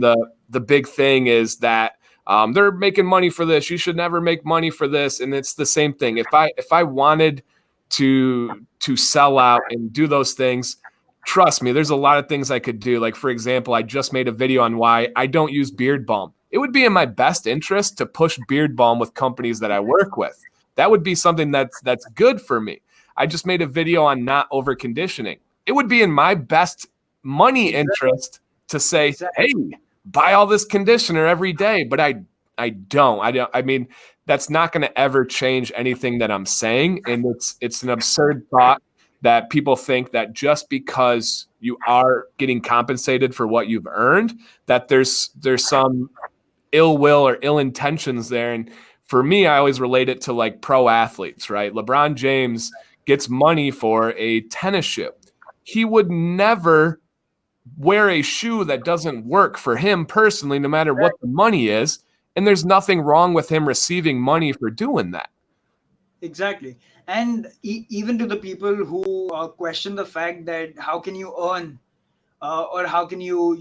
the big thing is that they're making money for this. You should never make money for this. And it's the same thing. If I wanted to sell out and do those things, trust me, there's a lot of things I could do. Like for example, I just made a video on why I don't use beard balm. It would be in my best interest to push beard balm with companies that I work with. That would be something that's good for me. I just made a video on not over conditioning. It would be in my best money Exactly. interest to say, Exactly. hey, buy all this conditioner every day, but I don't. I mean, that's not going to ever change anything that I'm saying, and it's an absurd thought that people think that just because you are getting compensated for what you've earned, that there's some ill will or ill intentions there. And for me, I always relate it to like pro athletes, right? LeBron James gets money for a tennis shoe. He would never wear a shoe that doesn't work for him personally, no matter what the money is. And there's nothing wrong with him receiving money for doing that. Exactly. And even to the people who question the fact that how can you earn or how can you,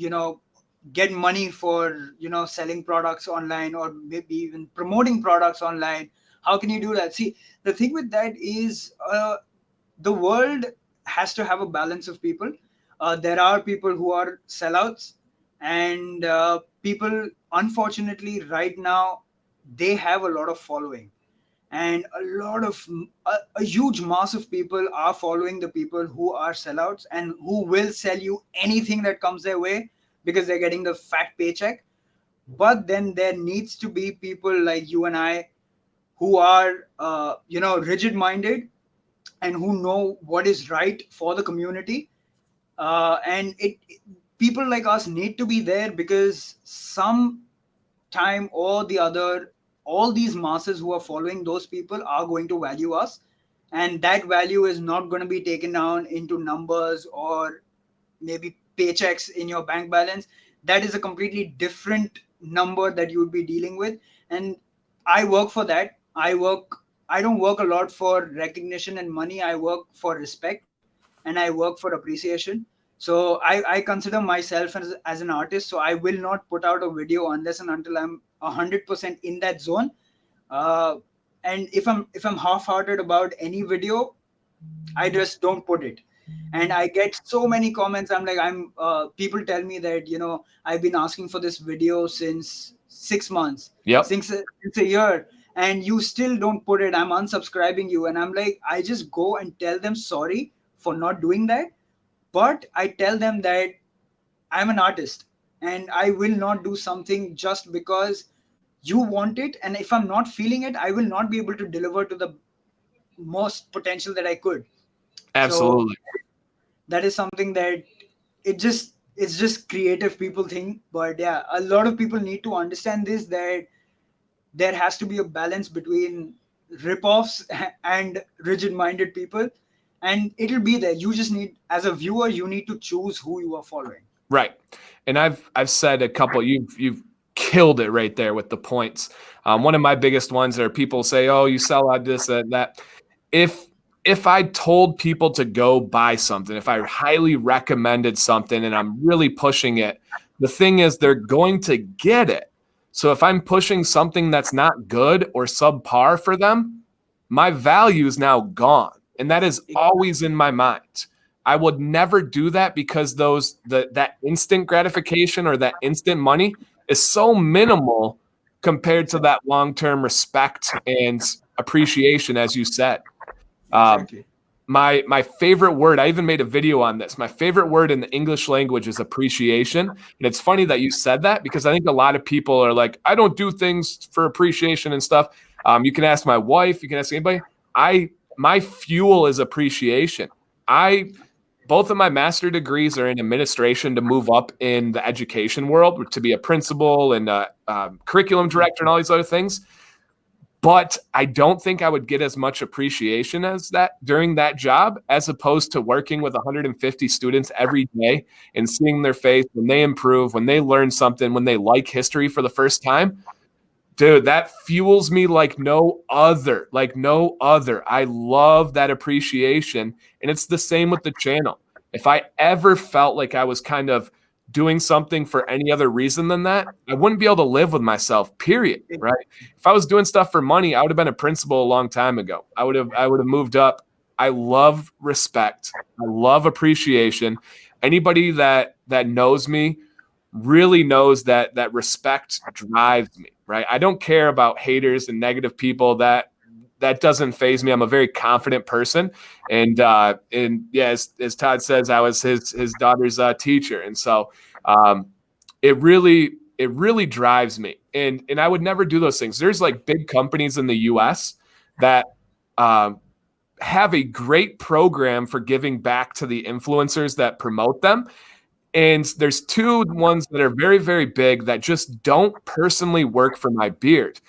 get money for, selling products online or maybe even promoting products online. How can you do that? See, the thing with that is the world has to have a balance of people. There are people who are sellouts, and people, unfortunately, right now, they have a lot of following, and a huge mass of people are following the people who are sellouts and who will sell you anything that comes their way because they're getting the fat paycheck. But then there needs to be people like you and I who are rigid minded and who know what is right for the community. And people like us need to be there because some time or the other, all these masses who are following those people are going to value us, and that value is not going to be taken down into numbers or maybe paychecks in your bank balance. That is a completely different number that you would be dealing with. And I work for that. I don't work a lot for recognition and money. I work for respect, and I work for appreciation. So I consider myself as an artist. So I will not put out a video unless and until I'm 100% in that zone. And if I'm half-hearted about any video, I just don't put it. And I get so many comments. I'm like, people tell me that, I've been asking for this video since 6 months, Yep. since a year, and you still don't put it. I'm unsubscribing you. And I'm like, I just go and tell them sorry for not doing that. But I tell them that I'm an artist and I will not do something just because you want it. And if I'm not feeling it, I will not be able to deliver to the most potential that I could. Absolutely. So that is something that it's just creative people think. But yeah, a lot of people need to understand this, that there has to be a balance between rip-offs and rigid-minded people, and it'll be there. You just need, as a viewer, you need to choose who you are following. Right. And I've said a couple, you've killed it right there with the points. One of my biggest ones are people say, oh, you sell out this, that. If I told people to go buy something, if I highly recommended something and I'm really pushing it, the thing is they're going to get it. So if I'm pushing something that's not good or subpar for them, my value is now gone. And that is always in my mind. I would never do that because that instant gratification or that instant money is so minimal compared to that long-term respect and appreciation, as you said. Exactly. My favorite word, I even made a video on this. My favorite word in the English language is appreciation. And it's funny that you said that because I think a lot of people are like, I don't do things for appreciation and stuff. You can ask my wife, you can ask anybody. My fuel is appreciation. Both of my master degrees are in administration to move up in the education world, to be a principal and curriculum director and all these other things. But I don't think I would get as much appreciation as that during that job, as opposed to working with 150 students every day and seeing their face when they improve, when they learn something, when they like history for the first time. Dude, that fuels me like no other, I love that appreciation. And it's the same with the channel. If I ever felt like I was kind of doing something for any other reason than that, I wouldn't be able to live with myself, period. Right? If I was doing stuff for money, I would have been a principal a long time ago. I would have moved up. I love respect. I love appreciation. Anybody that knows me really knows that respect drives me, right? I don't care about haters and negative people. That doesn't faze me. I'm a very confident person. And yeah, as Todd says, I was his daughter's teacher. And so it really drives me. And I would never do those things. There's like big companies in the US that have a great program for giving back to the influencers that promote them. And there's two ones that are very, very big that just don't personally work for my beard.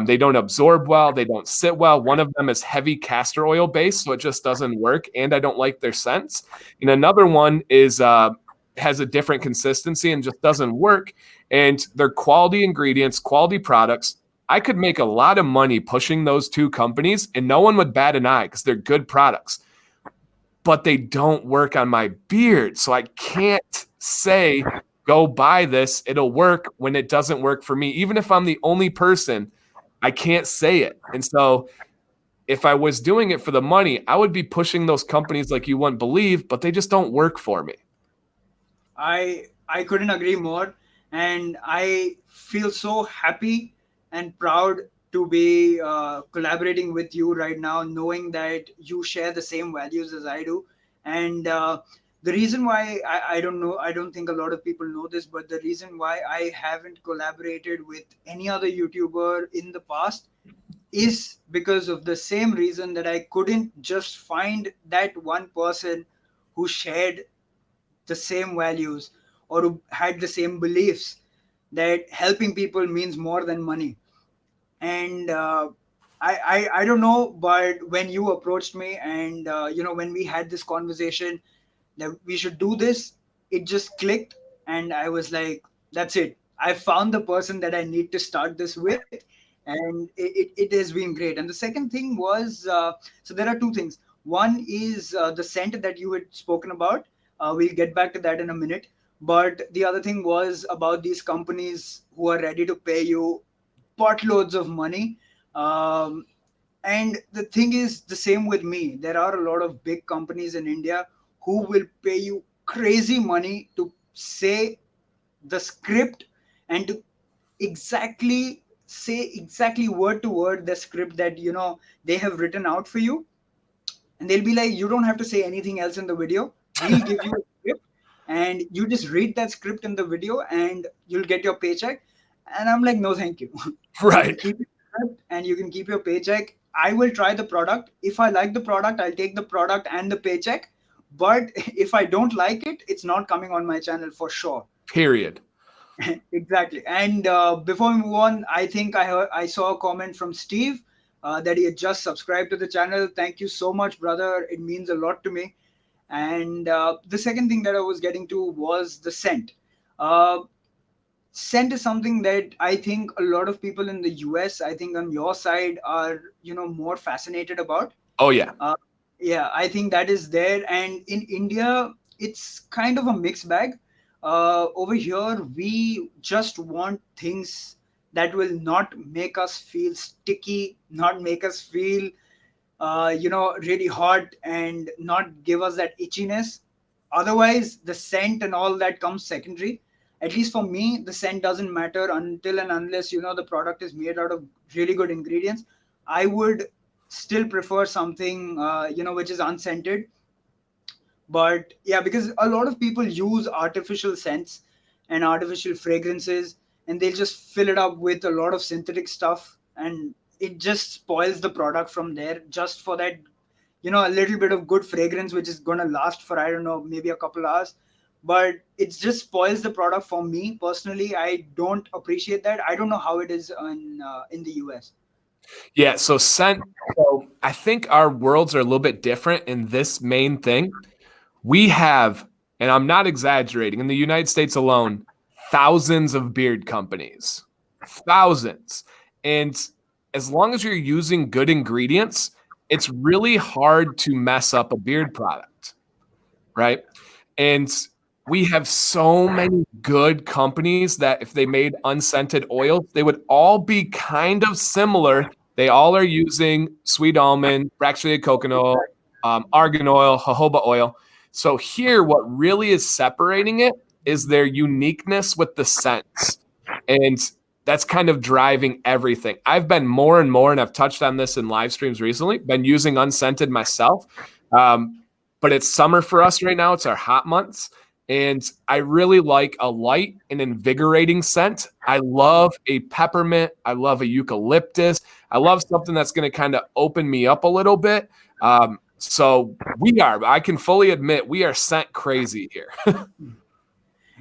They don't absorb well. They don't sit well. One of them is heavy castor oil based, so it just doesn't work. And I don't like their scents. And another one is has a different consistency and just doesn't work. And they're quality ingredients, quality products. I could make a lot of money pushing those two companies and no one would bat an eye because they're good products, but they don't work on my beard. So I can't say, go buy this, it'll work, when it doesn't work for me. Even if I'm the only person, I can't say it. And so if I was doing it for the money, I would be pushing those companies like you wouldn't believe, but they just don't work for me. I couldn't agree more, and I feel so happy and proud to be collaborating with you right now, knowing that you share the same values as I do. And the reason why I don't know, I don't think a lot of people know this, but the reason why I haven't collaborated with any other YouTuber in the past is because of the same reason that I couldn't just find that one person who shared the same values or who had the same beliefs that helping people means more than money. And I don't know, but when you approached me and when we had this conversation that we should do this, it just clicked, and I was like, that's it. I found the person that I need to start this with, and it has been great. And the second thing was, so there are two things. One is the scent that you had spoken about. We'll get back to that in a minute. But the other thing was about these companies who are ready to pay you potloads of money. Um, and the thing is the same with me. There are a lot of big companies in India who will pay you crazy money to say the script and to exactly say exactly word to word the script that they have written out for you. And they'll be like, you don't have to say anything else in the video. We'll give you a script and you just read that script in the video and you'll get your paycheck. And I'm like, no, thank you. You can Right. keep your script and you can keep your paycheck. I will try the product. If I like the product, I'll take the product and the paycheck. But if I don't like it, it's not coming on my channel for sure. Period. Exactly. And before we move on, I think I saw a comment from Steve that he had just subscribed to the channel. Thank you so much, brother. It means a lot to me. And the second thing that I was getting to was the scent. Uh, Scent is something that I think a lot of people in the US, I think on your side, are more fascinated about. Oh, yeah. Uh, yeah, I think that is there. And in India, it's kind of a mixed bag. Over here, we just want things that will not make us feel sticky, not make us feel, really hot, and not give us that itchiness. Otherwise, the scent and all that comes secondary. At least for me, the scent doesn't matter until and unless the product is made out of really good ingredients. I would still prefer something which is unscented. But yeah, because a lot of people use artificial scents and artificial fragrances, and they'll just fill it up with a lot of synthetic stuff, and it just spoils the product from there, just for that a little bit of good fragrance which is going to last for, I don't know, maybe a couple hours. But it just spoils the product. For me personally, I don't appreciate that. I don't know how it is in the US. Yeah. So scent. So I think our worlds are a little bit different in this main thing. We have, and I'm not exaggerating, in the United States alone, thousands of beard companies, thousands. And as long as you're using good ingredients, it's really hard to mess up a beard product, right? And we have so many good companies that if they made unscented oils, they would all be kind of similar. They all are using sweet almond, fractionated coconut, argan oil, jojoba oil. So here, what really is separating it is their uniqueness with the scents. And that's kind of driving everything. I've been more and more, and I've touched on this in live streams recently, been using unscented myself. Um, but it's summer for us right now. It's our hot months. And I really like a light and invigorating scent. I love a peppermint. I love a eucalyptus. I love something that's going to kind of open me up a little bit. So I can fully admit, we are scent crazy here.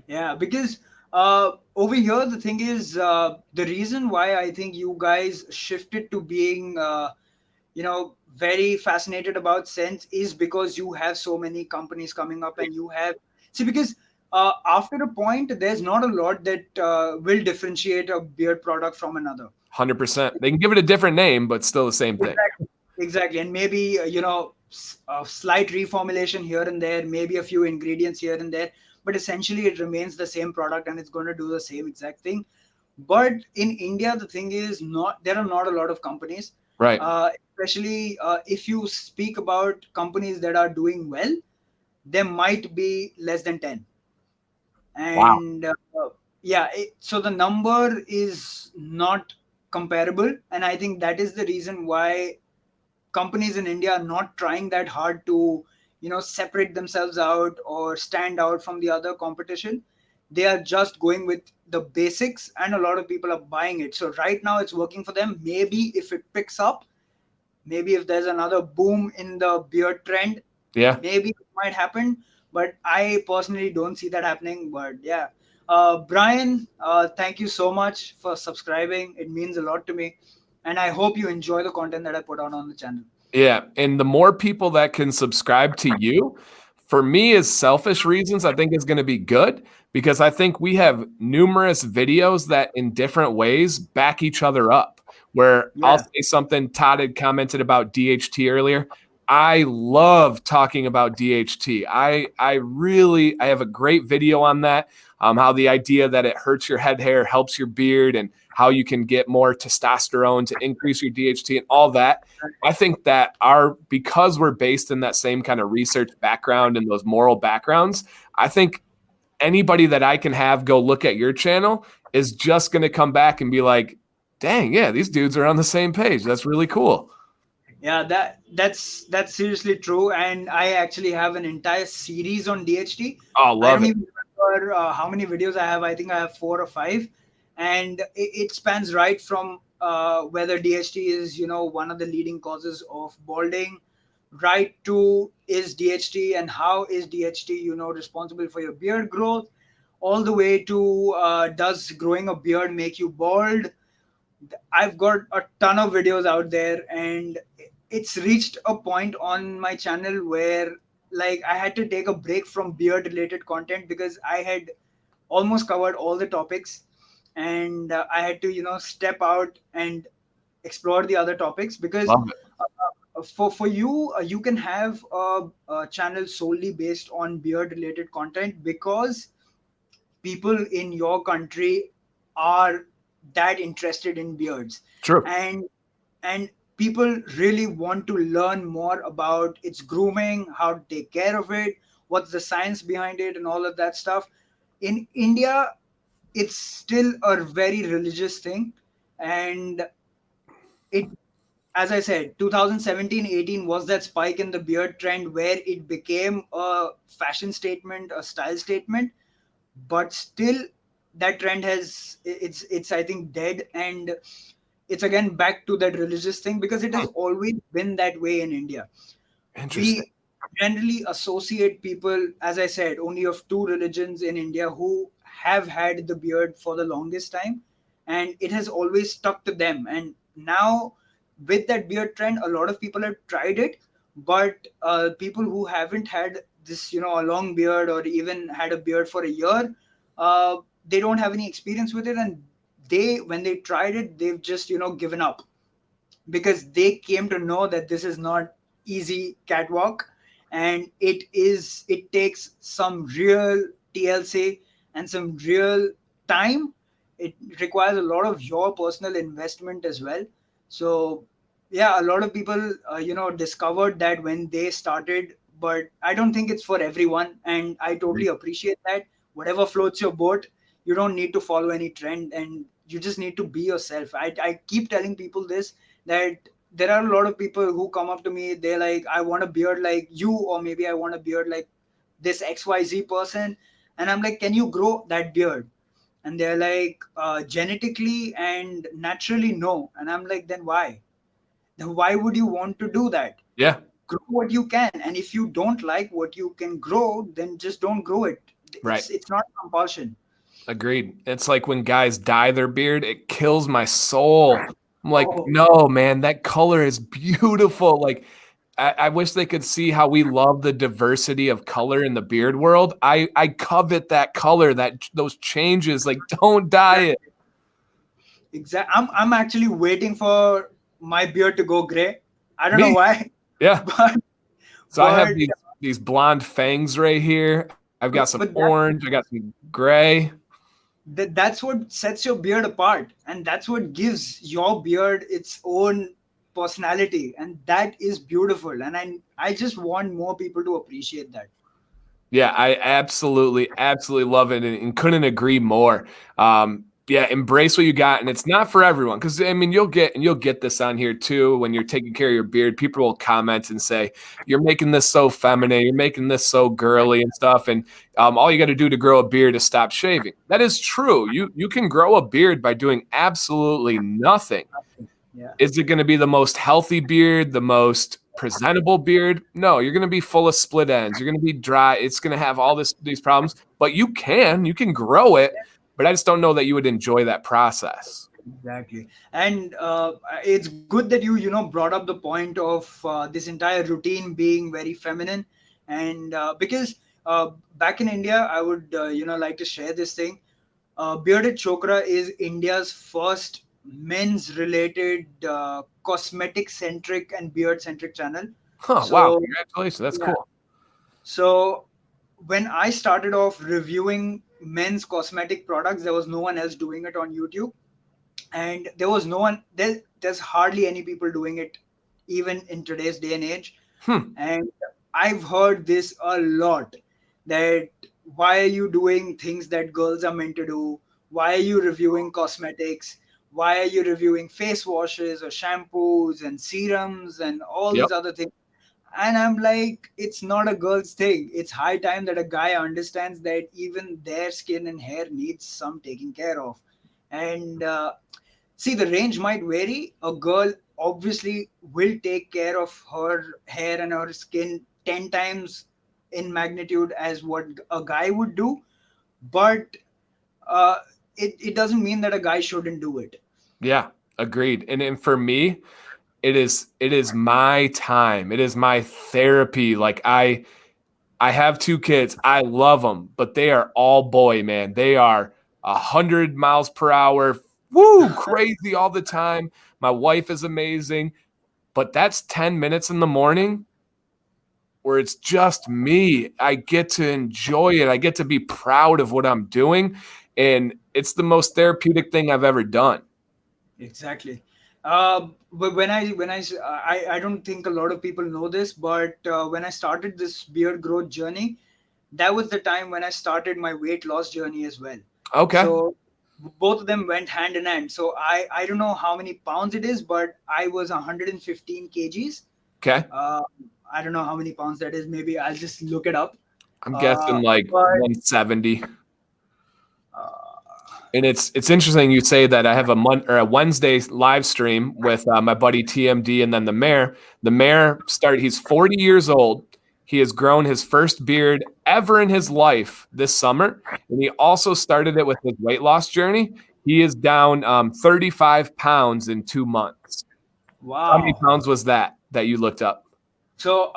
Yeah, because over here the thing is, the reason why I think you guys shifted to being very fascinated about scents is because you have so many companies coming up, and you have, see, because After a point, there's not a lot that will differentiate a beard product from another. 100%. They can give it a different name, but still the same thing. Exactly. And maybe, a slight reformulation here and there, maybe a few ingredients here and there, but essentially it remains the same product and it's going to do the same exact thing. But in India, the thing is, not there are not a lot of companies, Right. especially if you speak about companies that are doing well, there might be less than 10. Wow. And yeah, so the number is not comparable. And I think that is the reason why companies in India are not trying that hard to, separate themselves out or stand out from the other competition. They are just going with the basics, and a lot of people are buying it. So right now it's working for them. Maybe if it picks up, maybe if there's another boom in the beard trend, Yeah. maybe it might happen. But I personally don't see that happening. But yeah, Brian, thank you so much for subscribing. It means a lot to me, and I hope you enjoy the content that I put out on the channel. Yeah. And the more people that can subscribe to you, for me, as selfish reasons, I think is going to be good because I think we have numerous videos that in different ways back each other up. Where I'll Yeah. say something, Todd had commented about DHT earlier. I love talking about DHT. I have a great video on that. How the idea that it hurts your head hair, helps your beard, and how you can get more testosterone to increase your DHT and all that. I think that because we're based in that same kind of research background and those moral backgrounds, I think anybody that I can have go look at your channel is just going to come back and be like, dang, yeah, these dudes are on the same page. That's really cool. Yeah, that's seriously true. And I actually have an entire series on DHT. Oh, I don't love it. even remember how many videos I have. I think I have 4 or 5, and it spans right from whether DHT is, one of the leading causes of balding, right to is DHT and how is DHT, responsible for your beard growth, all the way to does growing a beard make you bald. I've got a ton of videos out there, and it's reached a point on my channel where, like, I had to take a break from beard related content because I had almost covered all the topics, and I had to, step out and explore the other topics because Love it. for you, you can have a channel solely based on beard related content because people in your country are that interested in beards, True. and people really want to learn more about its grooming, how to take care of it, what's the science behind it, and all of that stuff. In India, it's still a very religious thing, and it, as I said, 2017-18 was that spike in the beard trend where it became a fashion statement, a style statement. But still, that trend has it's I think dead, and it's again back to that religious thing because it has always been that way in India. Interesting. We generally associate people, as I said, only of two religions in India who have had the beard for the longest time, and it has always stuck to them. And now, with that beard trend, a lot of people have tried it, but people who haven't had this, a long beard or even had a beard for a year, they don't have any experience with it, and when they tried it, they've just, given up because they came to know that this is not easy catwalk, and it takes some real TLC and some real time. It requires a lot of your personal investment as well. So yeah, a lot of people discovered that when they started, but I don't think it's for everyone, and I totally appreciate that. Whatever floats your boat, you don't need to follow any trend, and you just need to be yourself. I keep telling people this, that there are a lot of people who come up to me, they're like, I want a beard like you, or maybe I want a beard like this XYZ person. And I'm like, can you grow that beard? And they're like, genetically and naturally, no. And I'm like, then why would you want to do that? Yeah. Grow what you can, and if you don't like what you can grow, then just don't grow it. Right. It's not compulsion. Agreed. It's like when guys dye their beard, it kills my soul. I'm like, Oh, no, man, that color is beautiful. Like, I wish they could see how we love the diversity of color in the beard world. I covet that color, those changes. Like, don't dye it. Exactly. I'm actually waiting for my beard to go gray. I don't know Me, why, yeah. but So I have but these blonde fangs right here. I've got some but orange. I got some gray. that's what sets your beard apart, and that's what gives your beard its own personality, and that is beautiful. And I just want more people to appreciate that. Yeah, I absolutely love it, and couldn't agree more. Yeah, embrace what you got, and it's not for everyone. Because I mean, you'll get this on here too when you're taking care of your beard. People will comment and say, "You're making this so feminine. You're making this so girly and stuff." And all you got to do to grow a beard is stop shaving. That is true. You can grow a beard by doing absolutely nothing. Yeah, Is it going to be the most healthy beard, the most presentable beard? No, you're going to be full of split ends. You're going to be dry. It's going to have all these problems, but you can grow it, but I just don't know that you would enjoy that process. exactly. And it's good that you brought up the point of this entire routine being very feminine, and because back in India, I would like to share this thing. Bearded Chokra is India's first men's related cosmetic centric and beard centric channel. Huh, wow, So congratulations. That's yeah, cool. so when I started off reviewing men's cosmetic products, there was no one else doing it on YouTube, and there was no one there's hardly any people doing it even in today's day and age. Hmm. And I've heard this a lot, that why are you doing things that girls are meant to do? Why are you reviewing cosmetics? Why are you reviewing face washes or shampoos and serums and all Yep. these other things? And I'm like, it's not a girl's thing. It's high time that a guy understands that even their skin and hair needs some taking care of. And see, the range might vary. A girl obviously will take care of her hair and her skin 10 times in magnitude as what a guy would do. But uh, it doesn't mean that a guy shouldn't do it. Yeah, agreed. And for me, it is my time. It is my therapy. Like I have two kids. I love them, but they are all boy, man. They are 100 miles per hour, woo, crazy all the time. My wife is amazing, but that's 10 minutes in the morning where it's just me. I get to enjoy it. I get to be proud of what I'm doing, and it's the most therapeutic thing I've ever done. Exactly. But I don't think a lot of people know this, but when I started this beard growth journey, that was the time when I started my weight loss journey as well. Okay. So both of them went hand in hand. So I don't know how many pounds it is, but I was 115 kgs. Okay. Uh, I don't know how many pounds that is. Maybe I'll just look it up. I'm Uh, guessing like but 170. uh, And it's interesting you say that. I have a Wednesday live stream with my buddy TMD and then the mayor. The mayor started. He's 40 years old. He has grown his first beard ever in his life this summer, and he also started it with his weight loss journey. He is down 35 pounds in 2 months. How many wow. pounds was that you looked up? So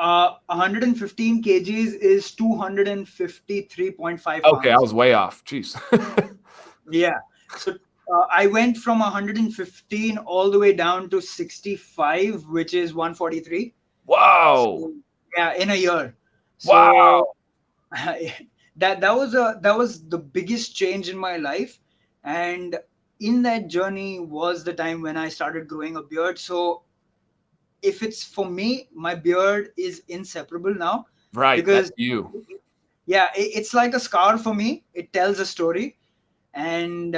115 kgs is 253.5 Okay, I pounds. was way off. Jeez. Yeah. So I went from 115 all the way down to 65, which is 143. Wow. So yeah, in a year. So Wow. that was the biggest change in my life, and in that journey was the time when I started growing a beard. So if it's for me, my beard is inseparable now, Right, that's because you. yeah, it's like a scar for me. It tells a story, and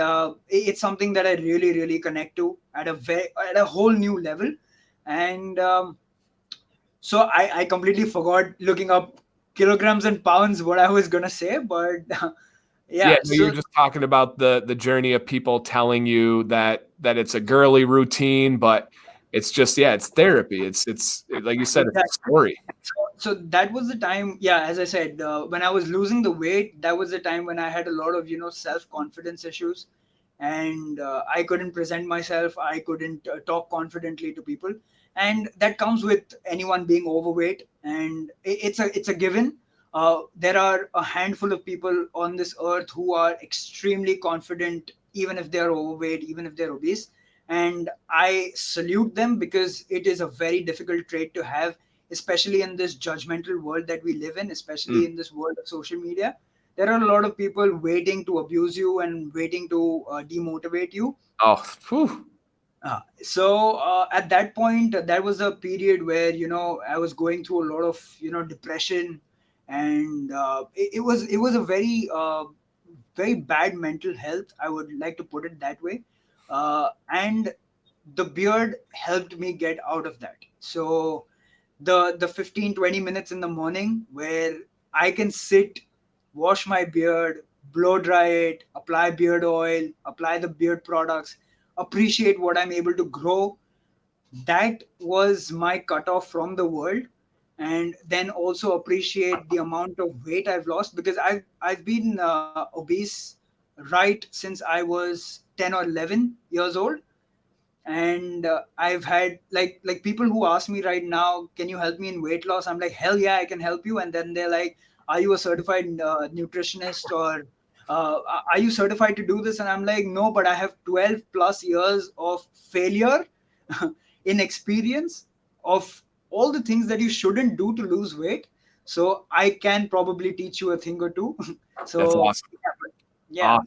it's something that I really really connect to at a whole new level. And so I completely forgot looking up kilograms and pounds what I was gonna say, but Yeah, yeah. no, you're So just talking about the journey of people telling you that it's a girly routine, but it's just yeah, it's therapy. It's like you said, it's a exactly. story. So that was the time. Yeah, as I said, when I was losing the weight, that was the time when I had a lot of self confidence issues, and I couldn't present myself. I couldn't talk confidently to people, and that comes with anyone being overweight, and it's a given. There are a handful of people on this earth who are extremely confident, even if they're overweight, even if they're obese, and I salute them because it is a very difficult trait to have, especially in this judgmental world that we live in, especially in this world of social media. There are a lot of people waiting to abuse you and waiting to demotivate you. Oh, whew. So at that point, that was a period where I was going through a lot of depression, and it was a very bad mental health. I would like to put it that way, and the beard helped me get out of that. So the 15-20 minutes in the morning where I can sit, wash my beard, blow dry it, apply beard oil, apply the beard products, appreciate what I'm able to grow, that was my cutoff from the world. And then also appreciate the amount of weight I've lost, because I've been obese right since I was 10 or 11 years old. And I've had like people who ask me right now, can you help me in weight loss? I'm like, hell yeah, I can help you. And then they're like, are you a certified nutritionist, or are you certified to do this? And I'm like, no, but I have 12 plus years of failure in experience of all the things that you shouldn't do to lose weight, so I can probably teach you a thing or two. That's So awesome. yeah. Awesome.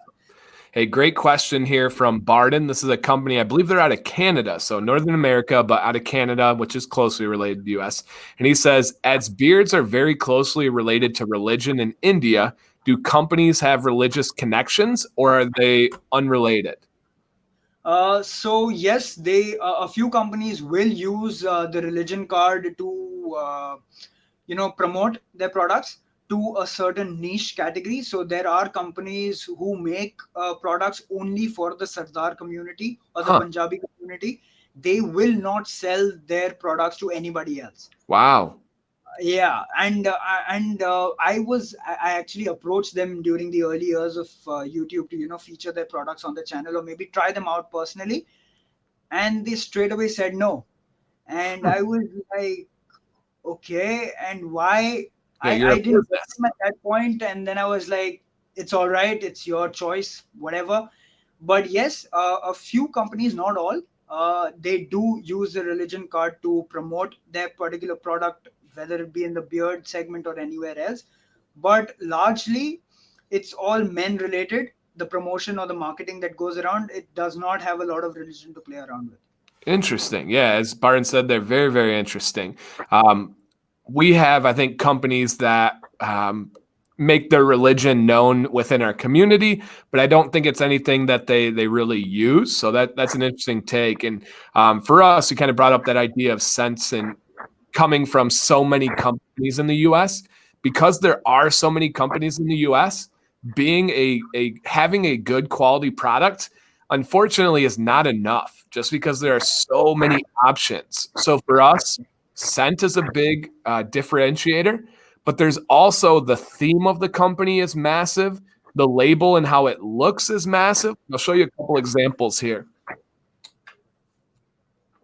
Hey, great question here from Barden. This is a company, I believe they're out of Canada, so Northern America, but out of Canada, which is closely related to the U.S. And he says, as beards are very closely related to religion in India, do companies have religious connections, or are they unrelated? So yes, they a few companies will use the religion card to promote their products to a certain niche category. So there are companies who make products only for the Sardar community or the Huh. Punjabi community. They will not sell their products to anybody else. Wow. Yeah, and I actually approached them during the early years of YouTube to feature their products on the channel, or maybe try them out personally, and they straight away said no. And I was like, okay, and why? Yeah, i you're a i didn't get business. them at that point, and then I was like, it's all right, it's your choice, whatever. But yes, a few companies, not all, they do use the religion card to promote their particular product, whether it be in the beard segment or anywhere else. But largely, it's all men related. The promotion or the marketing that goes around, it does not have a lot of religion to play around with. Interesting. Yeah, as Barton said, they're very, very interesting. Um, we have, I think, companies that make their religion known within our community, but I don't think it's anything that they really use. So that's an interesting take. And for us, we kind of brought up that idea of sense and coming from so many companies in the U.S. Because there are so many companies in the U.S. Being a having a good quality product, unfortunately, is not enough. Just because there are so many options. So for us, scent is a big differentiator, but there's also the theme of the company is massive. The label and how it looks is massive. I'll show you a couple examples here.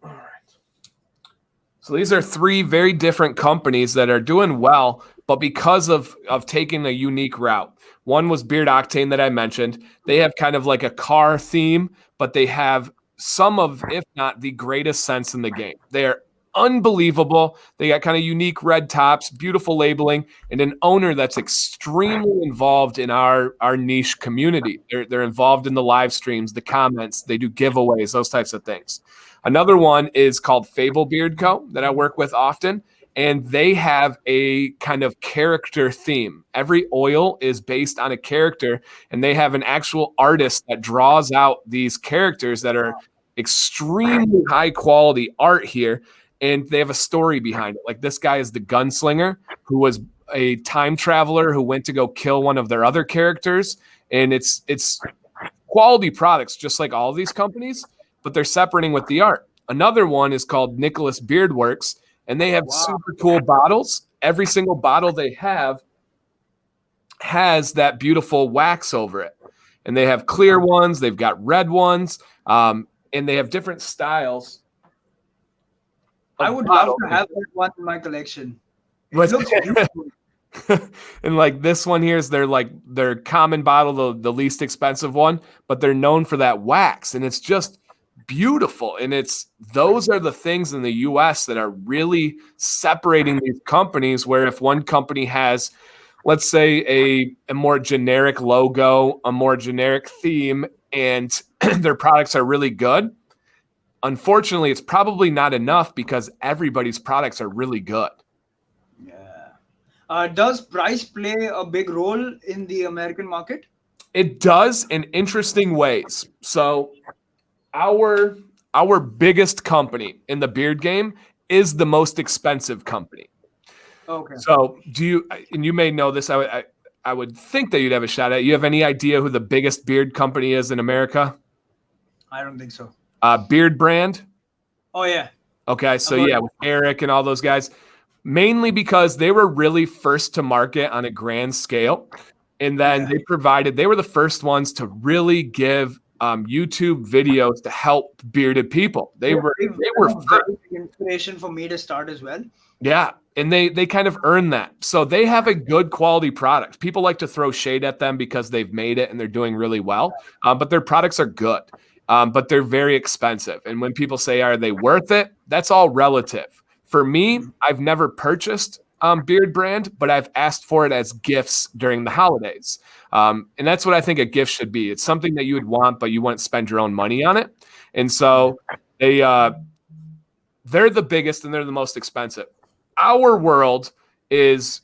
All right. So these are three very different companies that are doing well, but because of taking a unique route. One was Beard Octane that I mentioned. They have kind of like a car theme, but they have some of, if not the greatest scents in the game. They are unbelievable. They got kind of unique red tops, beautiful labeling, and an owner that's extremely involved in our niche community. They're involved in the live streams, the comments, they do giveaways, those types of things. Another one is called Fable Beard Co. that I work with often, and they have a kind of character theme. Every oil is based on a character, and they have an actual artist that draws out these characters that are extremely high quality art here, and they have a story behind it. Like this guy is the gunslinger who was a time traveler who went to go kill one of their other characters, and it's quality products just like all of these companies, but they're separating with the art. Another one is called Nicholas Beard Works, and they have Wow. super cool bottles. Every single bottle they have has that beautiful wax over it. And they have clear ones, they've got red ones, and they have different styles. I of would love bottle. to have that one in my collection. It What's- looks beautiful. And like this one here is their common bottle, the least expensive one, but they're known for that wax, and it's just beautiful. And those are the things in the US that are really separating these companies, where if one company has, let's say, a more generic logo, a more generic theme, and their products are really good, unfortunately it's probably not enough because everybody's products are really good. Yeah. Does price play a big role in the American market? It does, in interesting ways. So our biggest company in the beard game is the most expensive company. Okay. So and you may know this, I would think that you'd have a shot at it. You have any idea who the biggest beard company is in America? I don't think so. Beard Brand. Oh yeah. Okay, so I've yeah, heard- with Eric and all those guys, mainly because they were really first to market on a grand scale. And then they were the first ones to really give YouTube videos to help bearded people. They were a great inspiration for me to start as well. Yeah, and they kind of earned that. So they have a good quality product. People like to throw shade at them because they've made it and they're doing really well, but their products are good, but they're very expensive. And when people say, are they worth it? That's all relative. For me, I've never purchased Beard Brand, but I've asked for it as gifts during the holidays. And that's what I think a gift should be. It's something that you would want, but you wouldn't spend your own money on it. And so they're the biggest and they're the most expensive. Our world is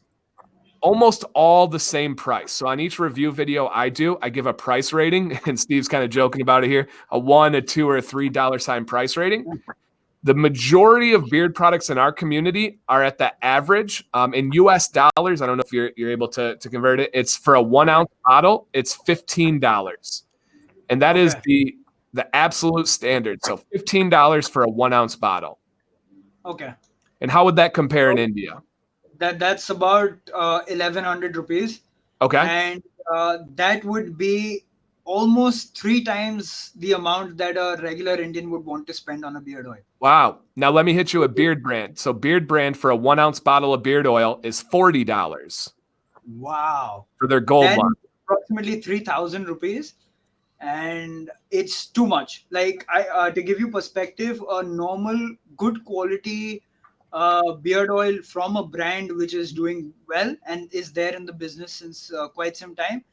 almost all the same price. So on each review video I give a price rating, and Steve's kind of joking about it here, a $1, a $2, or a $3 sign price rating. The majority of beard products in our community are at the average in US dollars. I don't know if you're able to convert it. It's for a 1 ounce bottle, it's $15. And that is the absolute standard. So $15 for a 1 ounce bottle. Okay. And how would that compare in India? That's about 1,100 rupees. Okay. And that would be almost 3 times the amount that a regular Indian would want to spend on a beard oil. Wow. Now let me hit you with Beard Brand. So Beard Brand for a 1 ounce bottle of beard oil is $40. Wow. For their gold one. Approximately 3,000 rupees. And it's too much. Like, to give you perspective, a normal, good quality beard oil from a brand which is doing well and is there in the business since quite some time,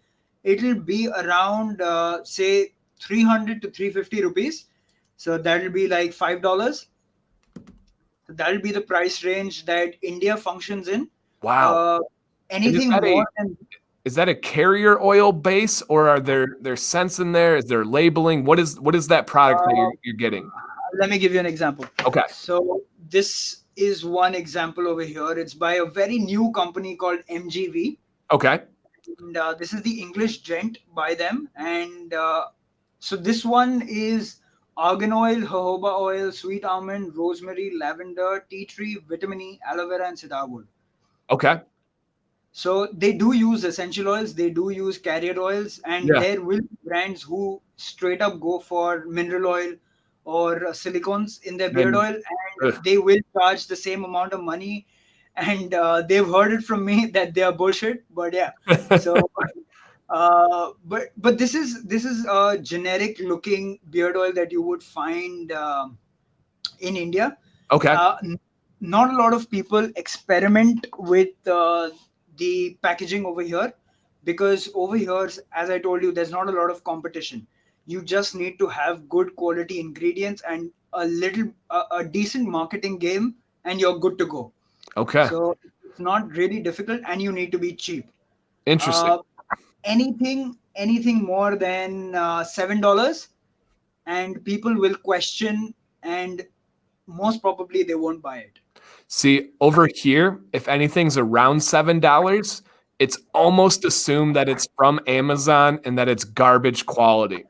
it'll be around say 300 to 350 rupees. So that'll be like $5. So that'll be the price range that India functions in. Wow. Anything more than is that a carrier oil base, or are there scents in there? Is there labeling? What is that product that you're getting? Let me give you an example. Okay. So this is one example over here. It's by a very new company called MGV. Okay. And this is the English gent by them. And so this one is argan oil, jojoba oil, sweet almond, rosemary, lavender, tea tree, vitamin E, aloe vera, and cedarwood. Okay. So they do use essential oils, they do use carrier oils, and there will be brands who straight up go for mineral oil or silicones in their beard oil, and they will charge the same amount of money. And they've heard it from me that they are bullshit. But yeah, so but this is a generic looking beard oil that you would find in India. Okay. Not a lot of people experiment with the packaging over here, because over here, as I told you, there's not a lot of competition. You just need to have good quality ingredients and a decent marketing game, and you're good to go. Okay. So it's not really difficult, and you need to be cheap. Interesting. Anything more than $7, and people will question, and most probably they won't buy it. See, over here, if anything's around $7, it's almost assumed that it's from Amazon and that it's garbage quality.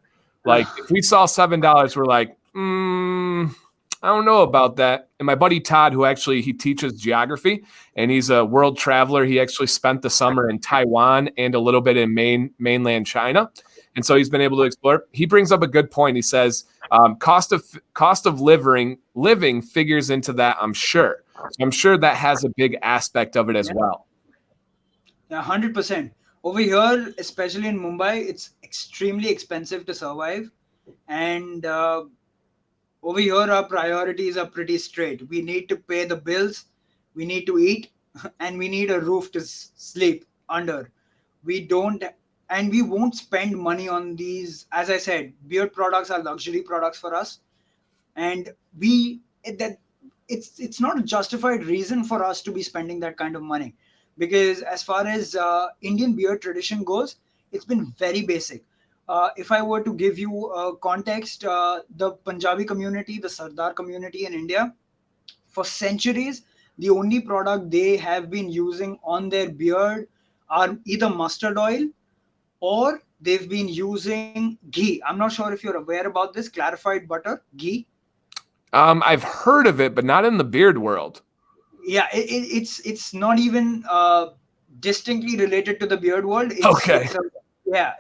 Like if we saw $7, we're like, I don't know about that. And my buddy Todd, who actually he teaches geography and he's a world traveler. He actually spent the summer in Taiwan and a little bit in mainland China. And so he's been able to explore. He brings up a good point. He says cost of living figures into that, I'm sure. So I'm sure that has a big aspect of it as well. Yeah, 100%. Over here, especially in Mumbai, it's extremely expensive to survive. And over here, our priorities are pretty straight. We need to pay the bills, we need to eat, and we need a roof to sleep under. We don't, and we won't spend money on these. As I said, beard products are luxury products for us, and that it's not a justified reason for us to be spending that kind of money, because as far as Indian beard tradition goes, it's been very basic. If I were to give you a context, the Punjabi community, the Sardar community in India, for centuries, the only product they have been using on their beard are either mustard oil, or they've been using ghee. I'm not sure if you're aware about this, clarified butter, ghee. I've heard of it, but not in the beard world. Yeah, it's not even distinctly related to the beard world. Okay.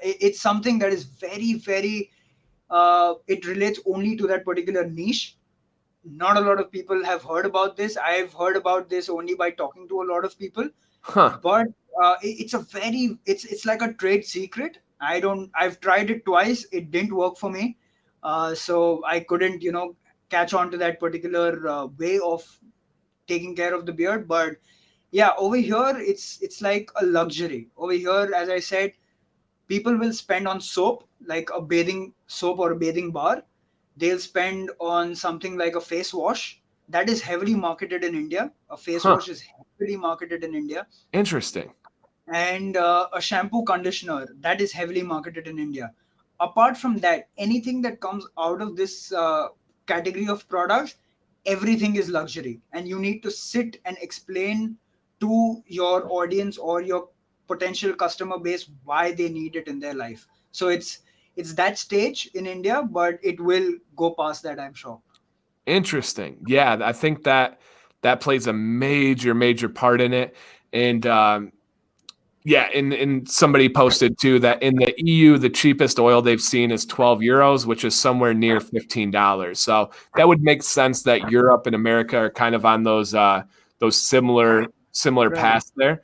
It's something that is very, very it relates only to that particular niche. Not a lot of people have heard about this. I've heard about this only by talking to a lot of people. But it's a very, it's like a trade secret. I've tried it twice, it didn't work for me. So I couldn't, catch on to that particular way of taking care of the beard. But yeah, over here it's like a luxury. Over here, as I said, people will spend on soap, like a bathing soap or a bathing bar. They'll spend on something like a face wash that is heavily marketed in India. A face wash is heavily marketed in India. Interesting. And a shampoo conditioner that is heavily marketed in India. Apart from that, anything that comes out of this category of products, everything is luxury, and you need to sit and explain to your audience or your potential customer base why they need it in their life. So it's that stage in India, but it will go past that, I'm sure. Interesting. Yeah, I think that plays a major part in it. And yeah, and somebody posted too that in the EU, the cheapest oil they've seen is 12 euros, which is somewhere near $15. So that would make sense that Europe and America are kind of on those similar Right. paths there.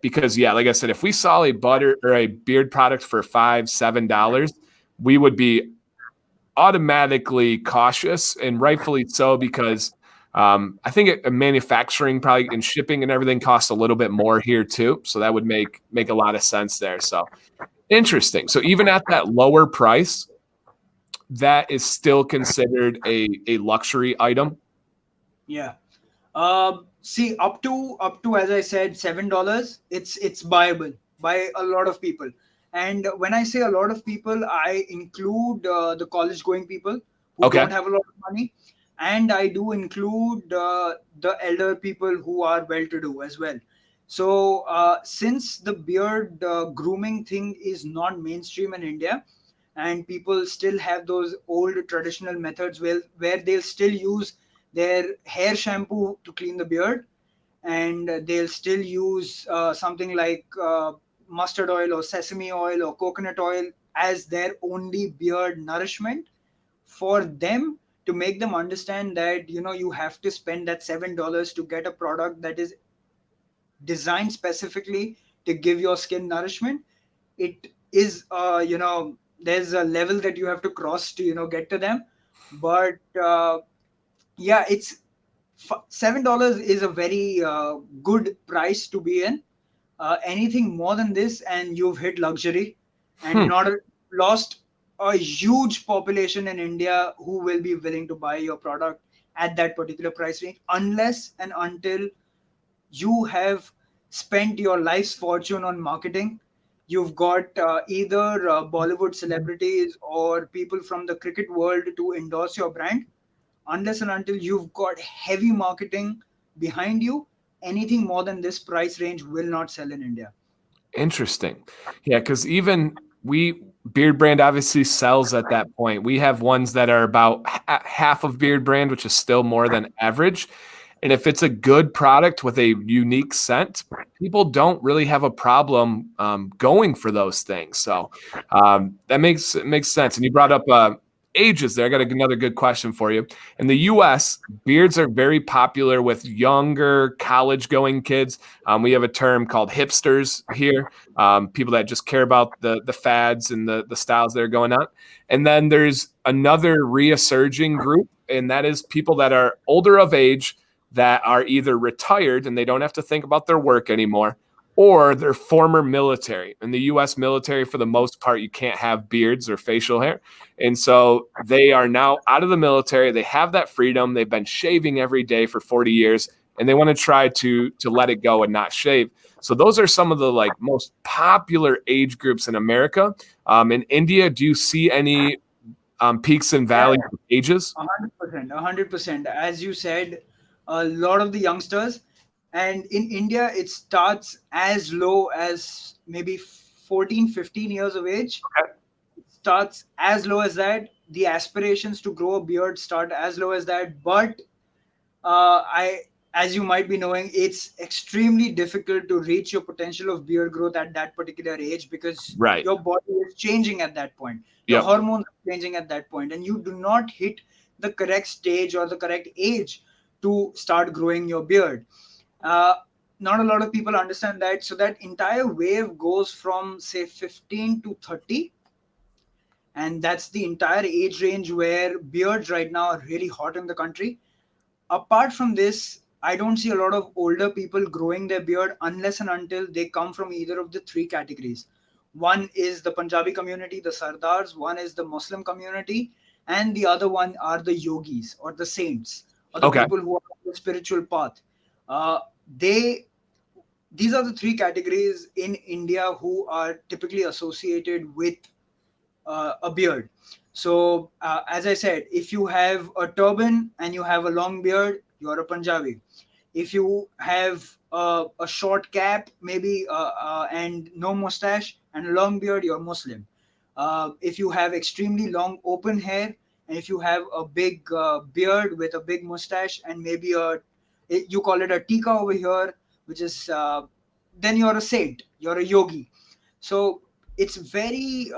Because yeah, like I said, if we saw a butter or a beard product for $5-7, we would be automatically cautious, and rightfully so, because I think manufacturing probably and shipping and everything costs a little bit more here too. So that would make a lot of sense there. So interesting. So even at that lower price, that is still considered a luxury item. Yeah. See, up to as I said, $7, it's buyable by a lot of people. And when I say a lot of people, I include the college going people who Okay. don't have a lot of money, and I do include the elder people who are well to do as well. So since the beard grooming thing is not mainstream in India, and people still have those old traditional methods where they'll still use their hair shampoo to clean the beard, and they'll still use something like mustard oil or sesame oil or coconut oil as their only beard nourishment. For them, to make them understand that you have to spend that $7 to get a product that is designed specifically to give your skin nourishment, it is there's a level that you have to cross to get to them. But yeah, it's $7 is a very good price to be in. Anything more than this and you've hit luxury, and not lost a huge population in India who will be willing to buy your product at that particular price range, unless and until you have spent your life's fortune on marketing. You've got either Bollywood celebrities or people from the cricket world to endorse your brand. Unless and until you've got heavy marketing behind you, anything more than this price range will not sell in India. Interesting. Yeah, because even Beard Brand obviously sells at that point. We have ones that are about half of Beard Brand, which is still more than average. And if it's a good product with a unique scent, people don't really have a problem going for those things. So that makes sense. And you brought up ages there. I got another good question for you. In the U.S., beards are very popular with younger college-going kids. We have a term called hipsters here, people that just care about the fads and the styles that are going on. And then there's another resurging group, and that is people that are older of age that are either retired and they don't have to think about their work anymore, or they're former military. In the U.S. military, for the most part, you can't have beards or facial hair. And so they are now out of the military. They have that freedom. They've been shaving every day for 40 years, and they want to try to let it go and not shave. So those are some of the like most popular age groups in America. In India, do you see any peaks and Yeah, valleys of ages? 100%, 100%. As you said, a lot of the youngsters, and in India, it starts as low as maybe 14, 15 years of age. Starts as low as that. The aspirations to grow a beard start as low as that. But I, as you might be knowing, it's extremely difficult to reach your potential of beard growth at that particular age because Right. your body is changing at that point. Your Yep. hormones are changing at that point, and you do not hit the correct stage or the correct age to start growing your beard. Uh, Not a lot of people understand that. So that entire wave goes from say 15 to 30, and that's the entire age range where beards right now are really hot in the country. Apart from this, I don't see a lot of older people growing their beard unless and until they come from either of the three categories. One is the Punjabi community, the Sardars, one is the Muslim community, and the other one are the yogis or the saints or the Okay. people who are on the spiritual path. Uh, they These are the three categories in India who are typically associated with a beard. So, as I said, if you have a turban and you have a long beard, you're a Punjabi. If you have a short cap, maybe, and no mustache and a long beard, you're Muslim. If you have extremely long open hair, and if you have a big beard with a big mustache and maybe you call it a tika over here, which is, then you're a saint, you're a yogi. So it's very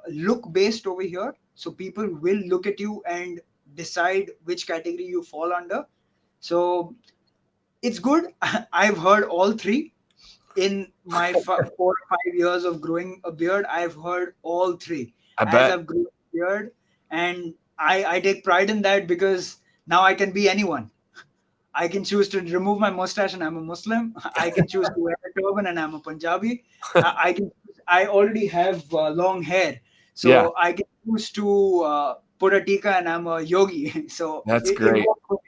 look based over here. So people will look at you and decide which category you fall under. So it's good. I've heard all three in my 4 or 5 years of growing a beard. I've heard all three I as bet. I've grown a beard, and I take pride in that because now I can be anyone. I can choose to remove my mustache and I'm a Muslim. I can choose to wear a turban and I'm a Punjabi. I can. I already have long hair, Yeah, so I can choose to put a tika and I'm a yogi. So that's it great. works.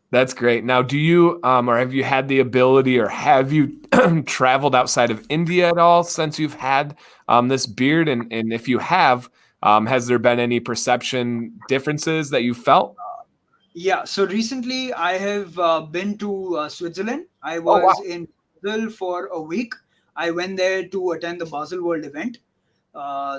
That's great. Now, do you or have you had the ability or have you traveled outside of India at all since you've had this beard? And if you have, has there been any perception differences that you felt? Yeah, so recently I have been to Switzerland. I Oh, was wow. in Basel for a week. I went there to attend the Basel World event.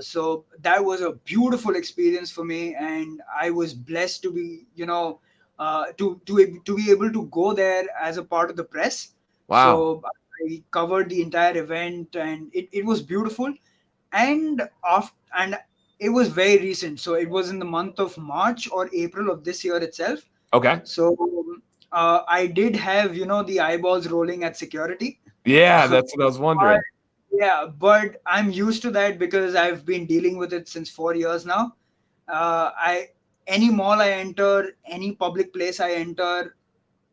So that was a beautiful experience for me, and I was blessed to be, to be able to go there as a part of the press. Wow. So I covered the entire event, and it was beautiful. And it was very recent, so it was in the month of March or April of this year itself. Okay. So I did have, the eyeballs rolling at security. Yeah, that's what I was But wondering. yeah, but I'm used to that because I've been dealing with it since 4 years now. I Any mall I enter, any public place I enter,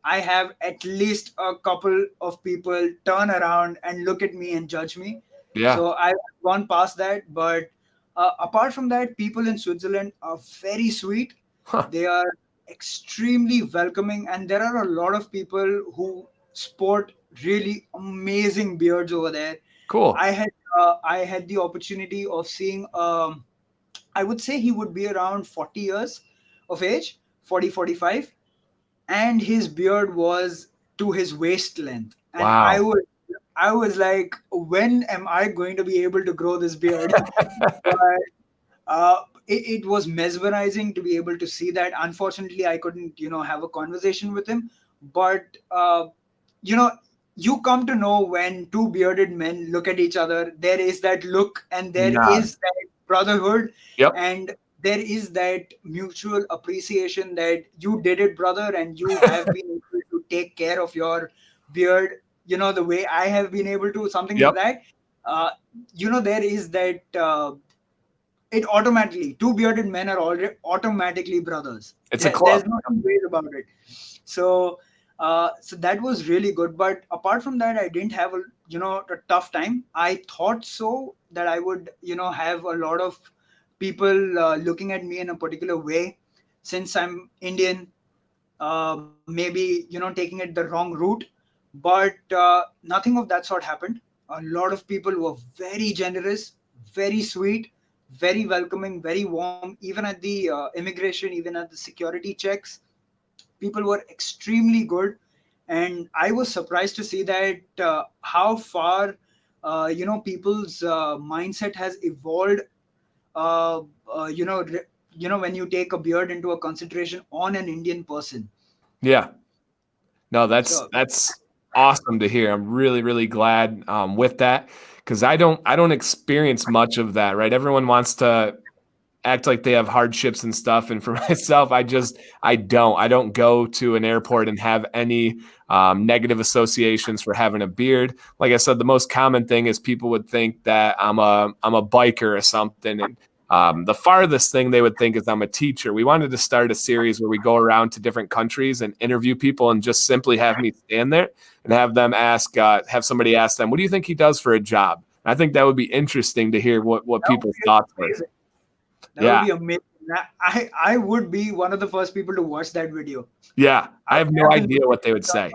I have at least a couple of people turn around and look at me and judge me. Yeah. So I've gone past that. But apart from that, people in Switzerland are very sweet. Huh. They are extremely welcoming, and there are a lot of people who sport really amazing beards over there. Cool. I had the opportunity of seeing. I would say he would be around 40 years of age, 40, 45, and his beard was to his waist length. And Wow. I was like, when am I going to be able to grow this beard? But it was mesmerizing to be able to see that. Unfortunately, I couldn't, have a conversation with him. but you know, you come to know when two bearded men look at each other, there is that look and there Nah. is that brotherhood, Yep. and there is that mutual appreciation that you did it, brother, and you have been able to take care of your beard, the way I have been able to, something like Yep. that. uh, there is that, it automatically, two bearded men are already automatically brothers. It's a There's club. no two ways about it. So that was really good, but apart from that, I didn't have a tough time. I thought so that I would have a lot of people looking at me in a particular way, since I'm Indian, maybe taking it the wrong route. But nothing of that sort happened. A lot of people were very generous, very sweet, very welcoming, very warm. Even at the immigration, even at the security checks, people were extremely good. And I was surprised to see that how far people's mindset has evolved, uh, when you take a beard into a consideration on an Indian person. Yeah. No, that's So that's awesome to hear. I'm really, really glad with that because I don't experience much of that, right? Everyone wants to act like they have hardships and stuff. And for myself, I don't go to an airport and have any negative associations for having a beard. Like I said, the most common thing is people would think that I'm a biker or something. And the farthest thing they would think is I'm a teacher. We wanted to start a series where we go around to different countries and interview people and just simply have me stand there and have somebody ask them, what do you think he does for a job? I think that would be interesting to hear what that would people's be thoughts were. amazing. That would Yeah. be amazing. I would be one of the first people to watch that video. Yeah. I I would have no idea definitely what they would say.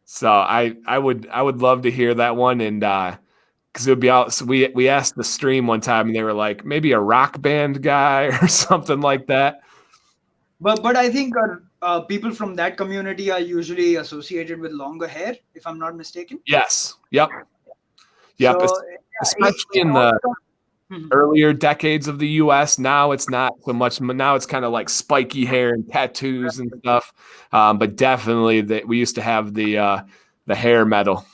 So I would love to hear that one. And because it would be out. So we asked the stream one time and they were like, maybe a rock band guy or something like that. But I think people from that community are usually associated with longer hair, if I'm not mistaken. Yes. Yep. Yep. So yeah, Especially it in all the Mhm. earlier decades of the US. Now it's not so much. Now it's kind of like spiky hair and tattoos and stuff. But definitely that we used to have the hair metal.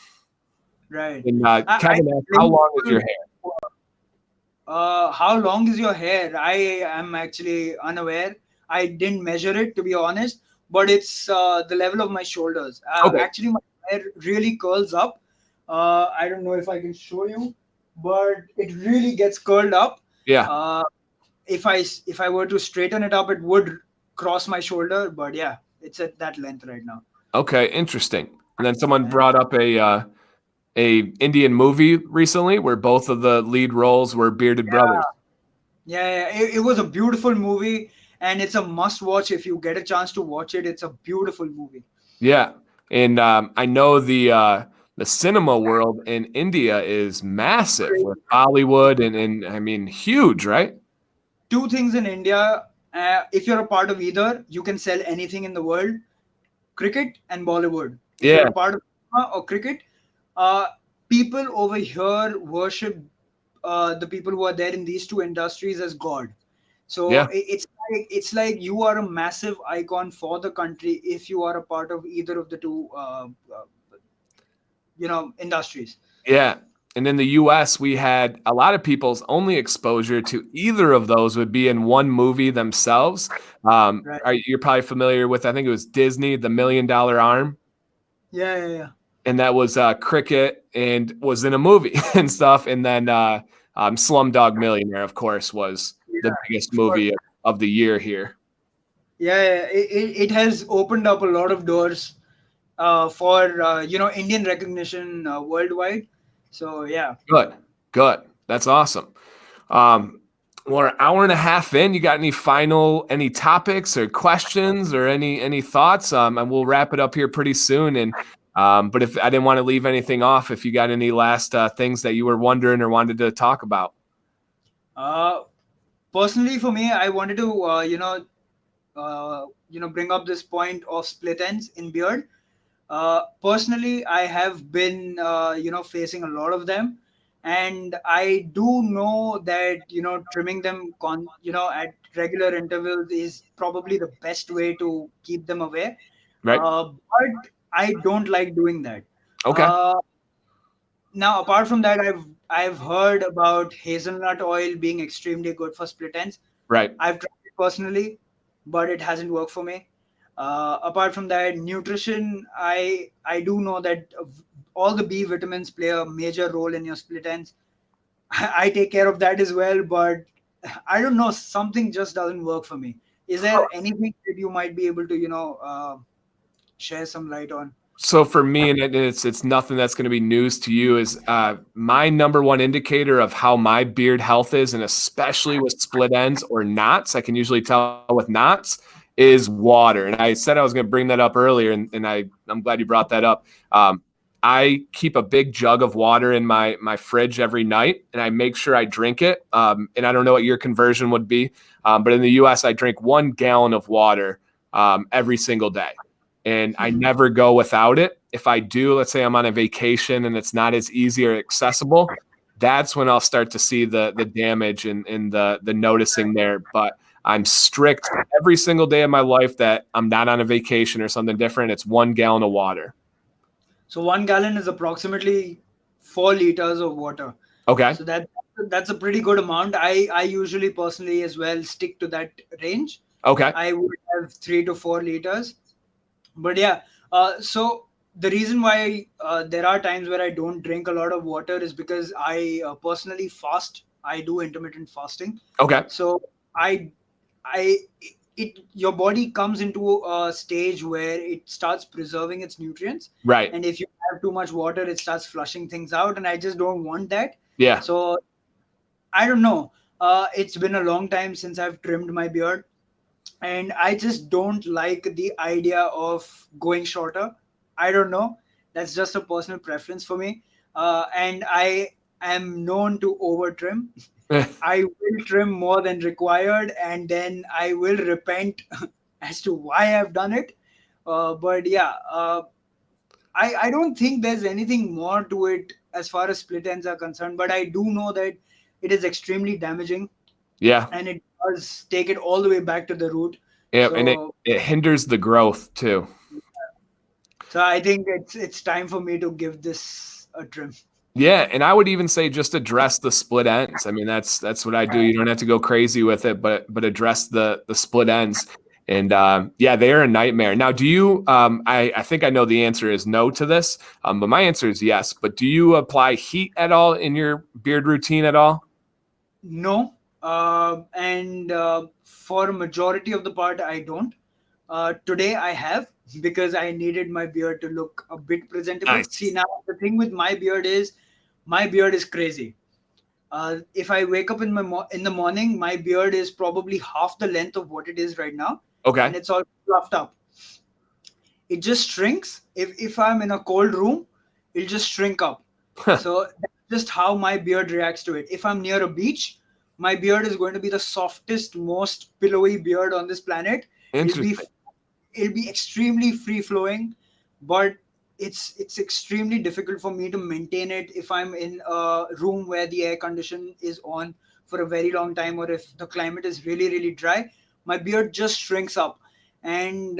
Right. And I Kevin asked, how think long is your hair? how long is your hair? I am actually unaware. I didn't measure it, to be honest, but it's the level of my shoulders. Okay. Actually, my hair really curls up. I don't know if I can show you, but it really gets curled up. Yeah. Uh, if I were to straighten it up, it would cross my shoulder. But yeah, it's at that length right now. Okay. Interesting. And then someone brought up a Indian movie recently where both of the lead roles were bearded brothers. Yeah. It was a beautiful movie, and it's a must watch if you get a chance to watch it. It's a beautiful movie. Yeah. And I know the cinema world in India is massive with Bollywood and I mean huge, right? Two things in India. If you're a part of either, you can sell anything in the world: cricket and Bollywood. If you're Yeah. a part of cinema or cricket, uh, people over here worship the people who are there in these two industries as God. So Yeah. it's like you are a massive icon for the country if you are a part of either of the two industries. Yeah. And in the US, we had a lot of people's only exposure to either of those would be in one movie themselves. Right. You're probably familiar with, I think it was Disney, The $1 Million Arm. Yeah. And that was cricket and was in a movie and stuff. And then Slumdog Millionaire, of course, was the biggest Of course. movie of the year here. Yeah. It has opened up a lot of doors for Indian recognition worldwide. So yeah. Good, good. That's awesome. Um, we're an hour and a half in. You got any topics or questions or any thoughts? And we'll wrap it up here pretty soon. And but if I didn't want to leave anything off, if you got any last things that you were wondering or wanted to talk about. Uh, Personally, for me, I wanted to bring up this point of split ends in beard. Personally, I have been facing a lot of them, and I do know that trimming them at regular intervals is probably the best way to keep them away. Right. But I don't like doing that. Okay. Uh, Now, apart from that, I've heard about hazelnut oil being extremely good for split ends. Right. I've tried it personally, but it hasn't worked for me. Apart from that, nutrition, I do know that all the B vitamins play a major role in your split ends. I take care of that as well, but I don't know, something just doesn't work for me. Is there anything that you might be able to, share some light on? So for me, and it's nothing that's going to be news to you, is my number one indicator of how my beard health is, and especially with split ends or knots, I can usually tell with knots, is water. And I said I was going to bring that up earlier, and I'm glad you brought that up. I keep a big jug of water in my fridge every night, and I make sure I drink it. And I don't know what your conversion would be, but in the U.S., I drink 1 gallon of water every single day. And I never go without it. If I do, let's say I'm on a vacation and it's not as easy or accessible, that's when I'll start to see the damage and the noticing there. But I'm strict every single day of my life that I'm not on a vacation or something different. It's 1 gallon of water. So 1 gallon is approximately 4 liters of water. Okay. So that's a pretty good amount. I usually personally as well stick to that range. Okay. I would have 3 to 4 liters. But yeah, so the reason why there are times where I don't drink a lot of water is because I personally fast. I do intermittent fasting. Okay. So I it your body comes into a stage where it starts preserving its nutrients, Right. and if you have too much water, it starts flushing things out, and I just don't want that. Yeah. So I don't know. It's been a long time since I've trimmed my beard, and I just don't like the idea of going shorter. I don't know. That's just a personal preference for me. And I am known to over trim. I will trim more than required, and then I will repent as to why I've done it. But yeah, I don't think there's anything more to it as far as split ends are concerned. But I do know that it is extremely damaging, Yeah. and it does take it all the way back to the root. Yeah. And So, it hinders the growth too. so I think it's time for me to give this a trim. Yeah, and I would even say just address the split ends. I mean, that's what I do. You don't have to go crazy with it, but address the split ends. And yeah, they are a nightmare. Now, do you? I think I know the answer is no to this, but my answer is yes. But do you apply heat at all in your beard routine at all? No, and for a majority of the part, I don't. Today I have, because I needed my beard to look a bit presentable. See, Nice. now the thing with my beard is crazy. If I wake up in in the morning, my beard is probably half the length of what it is right now, and Okay. it's all fluffed up. It just shrinks. If I'm in a cold room, it'll just shrink up. So that's just how my beard reacts to it. If I'm near a beach, my beard is going to be the softest, most pillowy beard on this planet. It'll be Interesting. it'll be extremely free flowing, but it's extremely difficult for me to maintain it if I'm in a room where the air condition is on for a very long time, or if the climate is really dry. My beard just shrinks up, and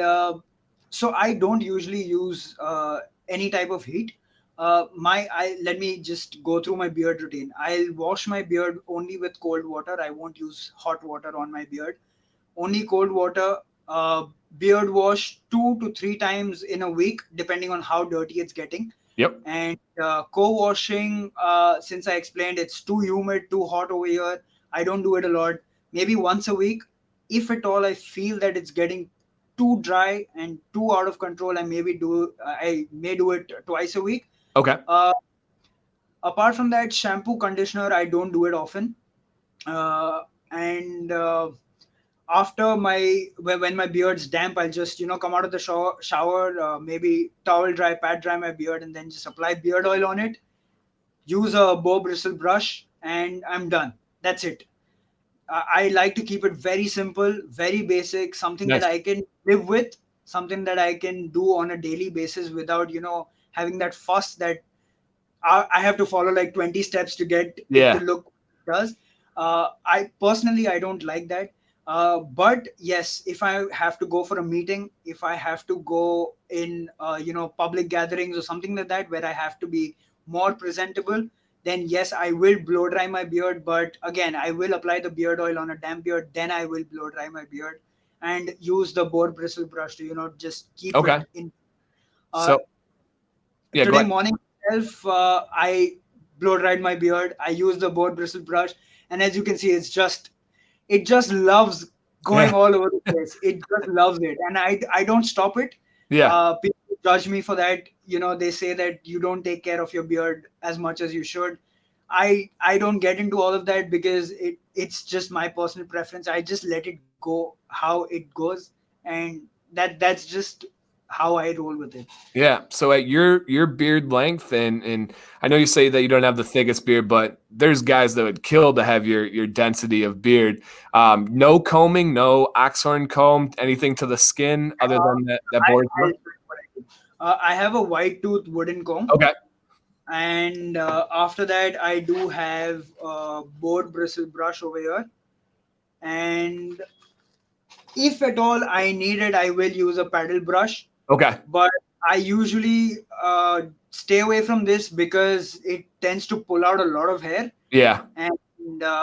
so I don't usually use any type of heat. I Let me just go through my beard routine. I'll wash my beard only with cold water. I won't use hot water on my beard. Only cold water. Beard wash 2 to 3 times in a week, depending on how dirty it's getting. Yep. And co-washing, since I explained it's too humid, too hot over here, I don't do it a lot. Maybe once a week. If at all I feel that it's getting too dry and too out of control, I may do it twice a week. Okay. Uh, Apart from that, shampoo, conditioner, I don't do it often. And After when my beard's damp, I'll just come out of the shower, maybe towel dry, pat dry my beard, and then just apply beard oil on it. Use a bow bristle brush, and I'm done. That's it. I like to keep it very simple, very basic, something that Nice. I can live with, something that I can do on a daily basis without having that fuss that I have to follow like 20 steps to get it to Yeah. look like it does. I personally, I don't like that. But yes, if I have to go for a meeting, if I have to go in, public gatherings or something like that, where I have to be more presentable, then yes, I will blow dry my beard. But again, I will apply the beard oil on a damp beard. Then I will blow dry my beard and use the boar bristle brush to, just keep Okay. it in. Uh, So yeah, go Today ahead. morning itself, I blow dried my beard. I use the boar bristle brush, and as you can see, it just loves Yeah. going all over the place. It just loves it, and I don't stop it. Yeah. People judge me for that. They say that you don't take care of your beard as much as you should. I don't get into all of that because it's just my personal preference. I just let it go how it goes, and that's just how I roll with it. Yeah. So at your beard length, and I know you say that you don't have the thickest beard, but there's guys that would kill to have your density of beard. No combing, no oxhorn comb, anything to the skin other than that I, boar's I'll brush? tell you what I do. I have a white tooth wooden comb, Okay. and after that, I do have a boar bristle brush over here. And if at all I need it, I will use a paddle brush. Okay. But I usually stay away from this because it tends to pull out a lot of hair, Yeah. and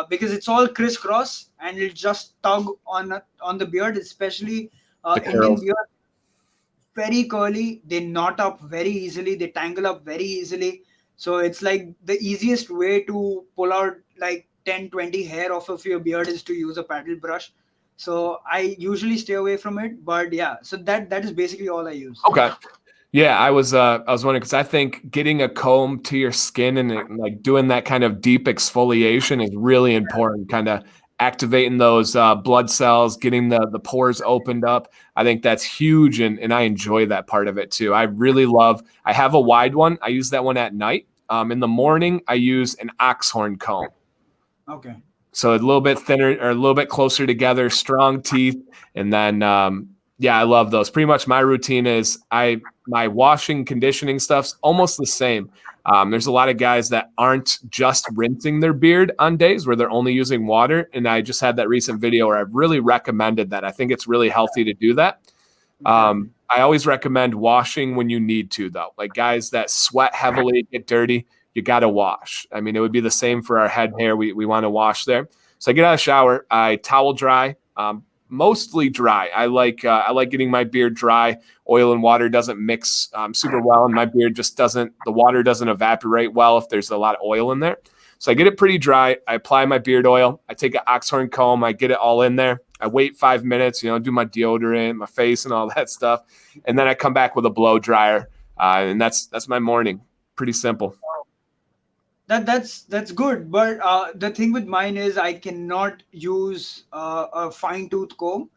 because it's all crisscross and it just tug on the beard, especially The Indian curls. beard, very curly. They knot up very easily. They tangle up very easily. So it's like the easiest way to pull out like 10, 20 hair off of your beard is to use a paddle brush. So I usually stay away from it. But yeah, so that is basically all I use. Okay. Yeah, I was wondering because I think getting a comb to your skin and like doing that kind of deep exfoliation is really important. Kind of activating those blood cells, getting the pores opened up. I think that's huge, and I enjoy that part of it too. I really love. I have a wide one. I use that one at night. In the morning, I use an oxhorn comb. Okay. So a little bit thinner or a little bit closer together, strong teeth, and then yeah, I love those. Pretty much my routine is my washing conditioning stuff's almost the same. There's a lot of guys that aren't just rinsing their beard on days where they're only using water, and I just had that recent video where I really recommended that. I think it's really healthy to do that. Exactly. I always recommend washing when you need to, though. Like guys that sweat heavily, get dirty, you got to wash. I mean, it would be the same for our head hair. We want to wash there. So I get out of the shower, I towel dry, mostly dry. I like getting my beard dry. Oil and water doesn't mix super well, and my beard just doesn't. The water doesn't evaporate well if there's a lot of oil in there. So I get it pretty dry. I apply my beard oil. I take an oxhorn comb. I get it all in there. I wait 5 minutes, do my deodorant, my face, and all that stuff, and then I come back with a blow dryer, and that's my morning. Pretty simple. That's good, but the thing with mine is I cannot use a fine tooth comb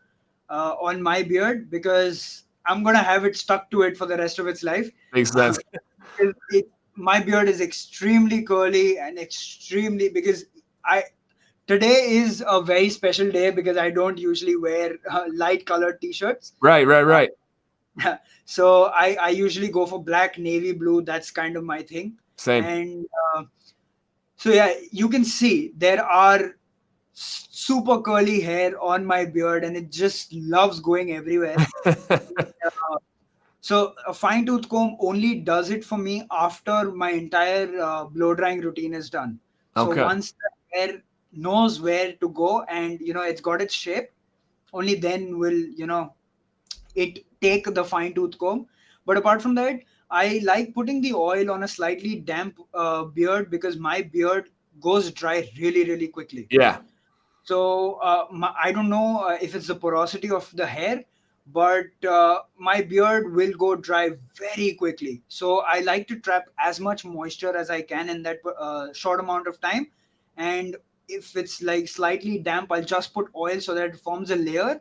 on my beard because I'm gonna have it stuck to it for the rest of its life. Makes sense. My beard is extremely curly and extremely because I today is a very special day because I don't usually wear light colored t-shirts. Right. So I usually go for black, navy blue. That's kind of my thing. Same. And so yeah, you can see there are super curly hair on my beard, and it just loves going everywhere. So a fine tooth comb only does it for me after my entire blow drying routine is done. So Okay. once the hair knows where to go and it's got its shape, only then will it take the fine tooth comb. But apart from that, I like putting the oil on a slightly damp beard because my beard goes dry really, really quickly. Yeah. So I don't know if it's the porosity of the hair, but my beard will go dry very quickly. So I like to trap as much moisture as I can in that short amount of time. And if it's like slightly damp, I'll just put oil so that it forms a layer,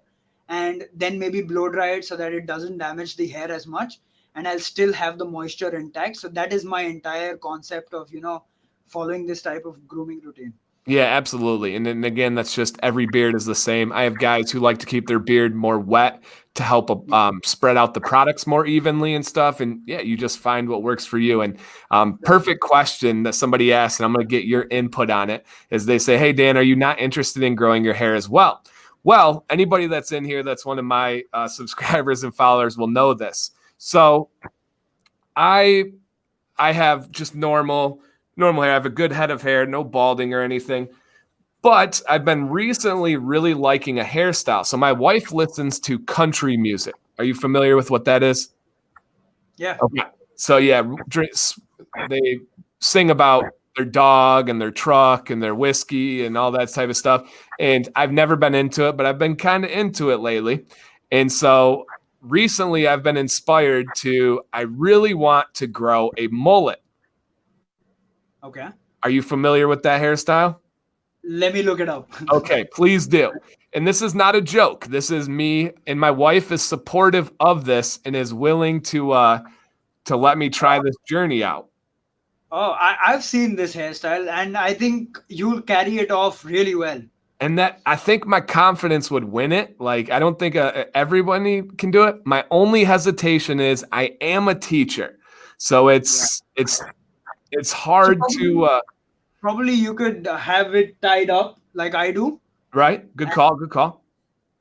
and then maybe blow dry it so that it doesn't damage the hair as much. And I'll still have the moisture intact. So that is my entire concept of following this type of grooming routine. Yeah, absolutely. And then again, that's just every beard is the same. I have guys who like to keep their beard more wet to help spread out the products more evenly and stuff. And yeah, you just find what works for you. And perfect question that somebody asked, and I'm going to get your input on it, is they say, "Hey, Dan, are you not interested in growing your hair as well?" Well, anybody that's in here that's one of my subscribers and followers will know this. So I have just normal hair. I have a good head of hair, no balding or anything. But I've been recently really liking a hairstyle. So my wife listens to country music. Are you familiar with what that is? Yeah. Okay. So yeah, they sing about their dog and their truck and their whiskey and all that type of stuff. And I've never been into it, but I've been kind of into it lately. And so recently I've been inspired I really want to grow a mullet. Okay. Are you familiar with that hairstyle? Let me look it up. Okay, please do. And this is not a joke. This is me, and my wife is supportive of this and is willing to let me try this journey out. Oh, I've seen this hairstyle, and I think you'll carry it off really well. And that, I think my confidence would win it. Like, I don't think everybody can do it. My only hesitation is I am a teacher, so it's hard to. Probably you could have it tied up like I do. Right. Good call. Good call.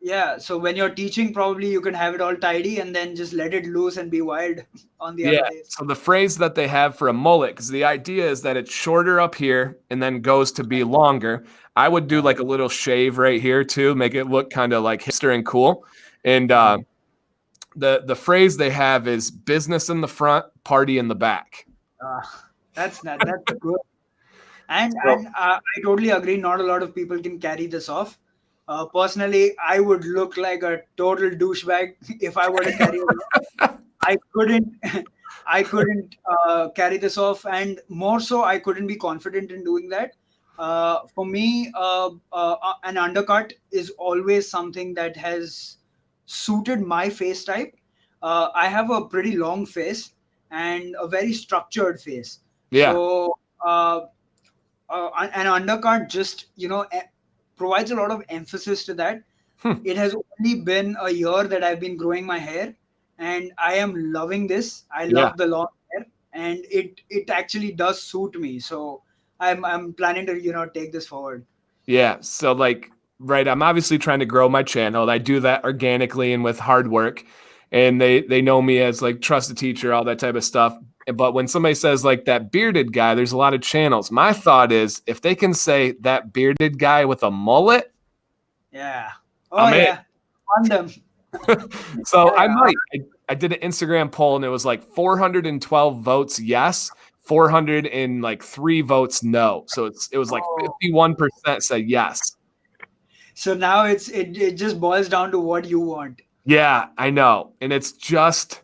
Yeah. So when you're teaching, probably you can have it all tidy and then just let it loose and be wild on the other days. So the phrase that they have for a mullet, because the idea is that it's shorter up here and then goes to be longer. I would do like a little shave right here too, make it look kind of like hipster and cool. And the phrase they have is business in the front, party in the back. That's good. And I totally agree. Not a lot of people can carry this off. Personally, I would look like a total douchebag if I were to carry it. I couldn't. I couldn't carry this off, and more so, I couldn't be confident in doing that. For me, an undercut is always something that has suited my face type. I have a pretty long face and a very structured face. Yeah. So an undercut just provides a lot of emphasis to that. It has only been a year that I've been growing my hair, and I am loving this. I love the long hair, and it actually does suit me. So I'm planning to take this forward. Yeah. So like, right, I'm obviously trying to grow my channel. I do that organically and with hard work. And they know me as like trusted teacher, all that type of stuff. But when somebody says like that bearded guy, there's a lot of channels. My thought is if they can say that bearded guy with a mullet. Yeah. Oh yeah. On them. So I might. I did an Instagram poll and it was like 412 votes yes, 403 votes no. So it was like 51% said yes. So now it just boils down to what you want. Yeah, I know. And it's just,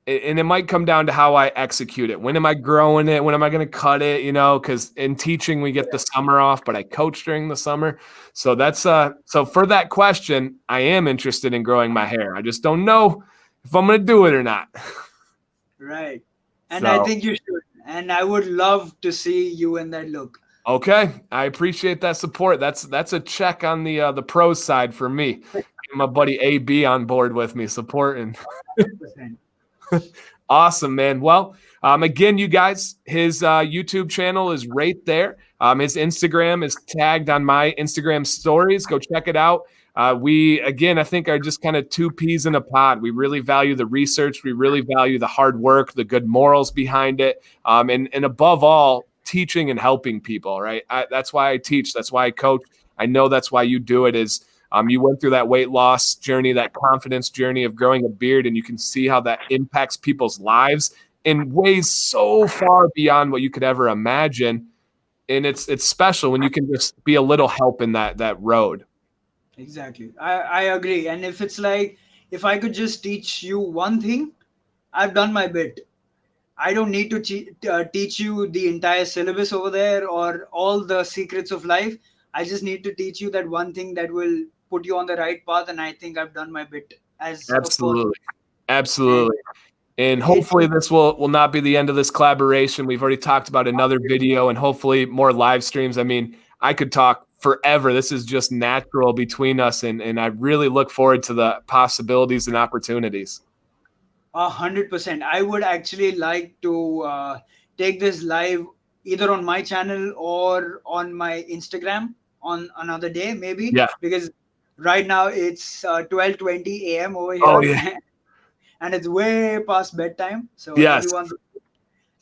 and it might come down to how I execute it. When am I growing it? When am I going to cut it? Because in teaching, we get the summer off, but I coach during the summer. So that's, so for that question, I am interested in growing my hair. I just don't know if I'm going to do it or not. Right. And I think you should. And I would love to see you in that look. Okay. I appreciate that support. That's a check on the pros side for me. My buddy AB on board with me supporting. Awesome, man. Well, again, you guys, his YouTube channel is right there. His Instagram is tagged on my Instagram stories. Go check it out. I think are just kind of two peas in a pod. We really value the research. We really value the hard work, the good morals behind it. And above all, teaching and helping people, right? That's why I teach. That's why I coach. I know that's why you do it is you went through that weight loss journey, that confidence journey of growing a beard, and you can see how that impacts people's lives in ways so far beyond what you could ever imagine. And it's special when you can just be a little help in that road. Exactly. I agree. And if it's like, if I could just teach you one thing, I've done my bit. I don't need to teach you the entire syllabus over there or all the secrets of life. I just need to teach you that one thing that will put you on the right path. And I think I've done my bit as Absolutely. And hopefully this will not be the end of this collaboration. We've already talked about another video and hopefully more live streams. I mean, I could talk forever. This is just natural between us. And I really look forward to the possibilities and opportunities. 100%. I would actually like to take this live either on my channel or on my Instagram on another day, maybe. Yeah. Because right now it's 12:20 a.m. over Oh here, yeah. and it's way past bedtime. So Yes. everyone's,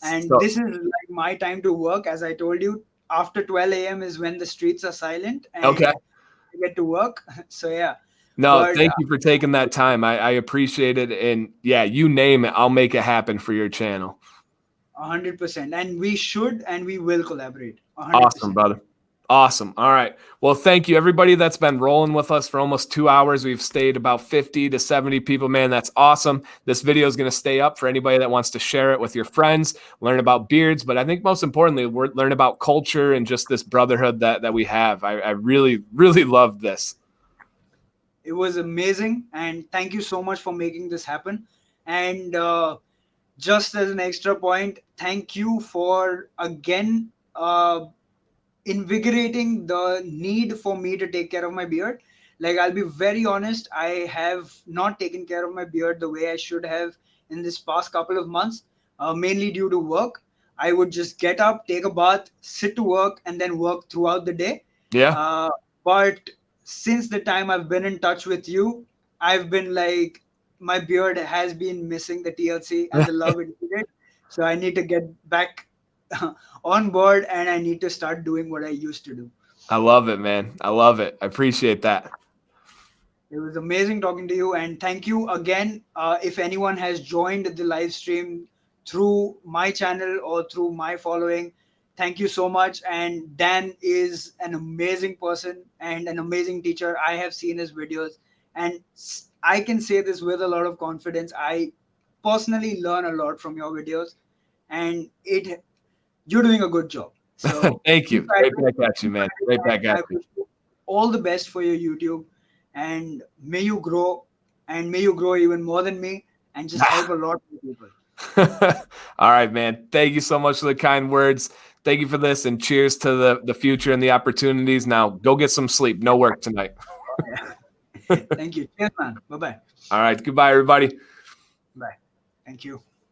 and So, this is like my time to work. As I told you, after 12 a.m. is when the streets are silent and okay. I get to work. So yeah, No, but thank you for taking that time. I appreciate it. And yeah, you name it, I'll make it happen for your channel. 100%, and we should and we will collaborate. Awesome, 100%. brother. Awesome. All right. Well, thank you, everybody that's been rolling with us for almost 2 hours. We've stayed about 50 to 70 people. Man, that's awesome. This video is going to stay up for anybody that wants to share it with your friends, learn about beards. But I think most importantly, learn about culture and just this brotherhood that we have. I really, really love this. It was amazing, and thank you so much for making this happen. And just as an extra point, thank you for again invigorating the need for me to take care of my beard. Like, I'll be very honest, I have not taken care of my beard the way I should have in this past couple of months, mainly due to work. I would just get up, take a bath, sit to work, and then work throughout the day. Yeah. But since the time I've been in touch with you, I've been like, my beard has been missing the TLC and the love it needed. So I need to get back on board, and I need to start doing what I used to do. I love it, man. I love it. I appreciate that. It was amazing talking to you, and thank you again. If anyone has joined the live stream through my channel or through my following, thank you so much. And Dan is an amazing person and an amazing teacher. I have seen his videos, and I can say this with a lot of confidence. I personally learn a lot from your videos, and you're doing a good job. So thank you. Right back at you, man. Right back at you. All the best for your YouTube, and may you grow, and may you grow even more than me, and just help a lot of people. All right, man. Thank you so much for the kind words. Thank you for this, and cheers to the future and the opportunities. Now go get some sleep. No work tonight. Thank you. Cheers, man. Bye-bye. All right. Goodbye, everybody. Bye. Thank you.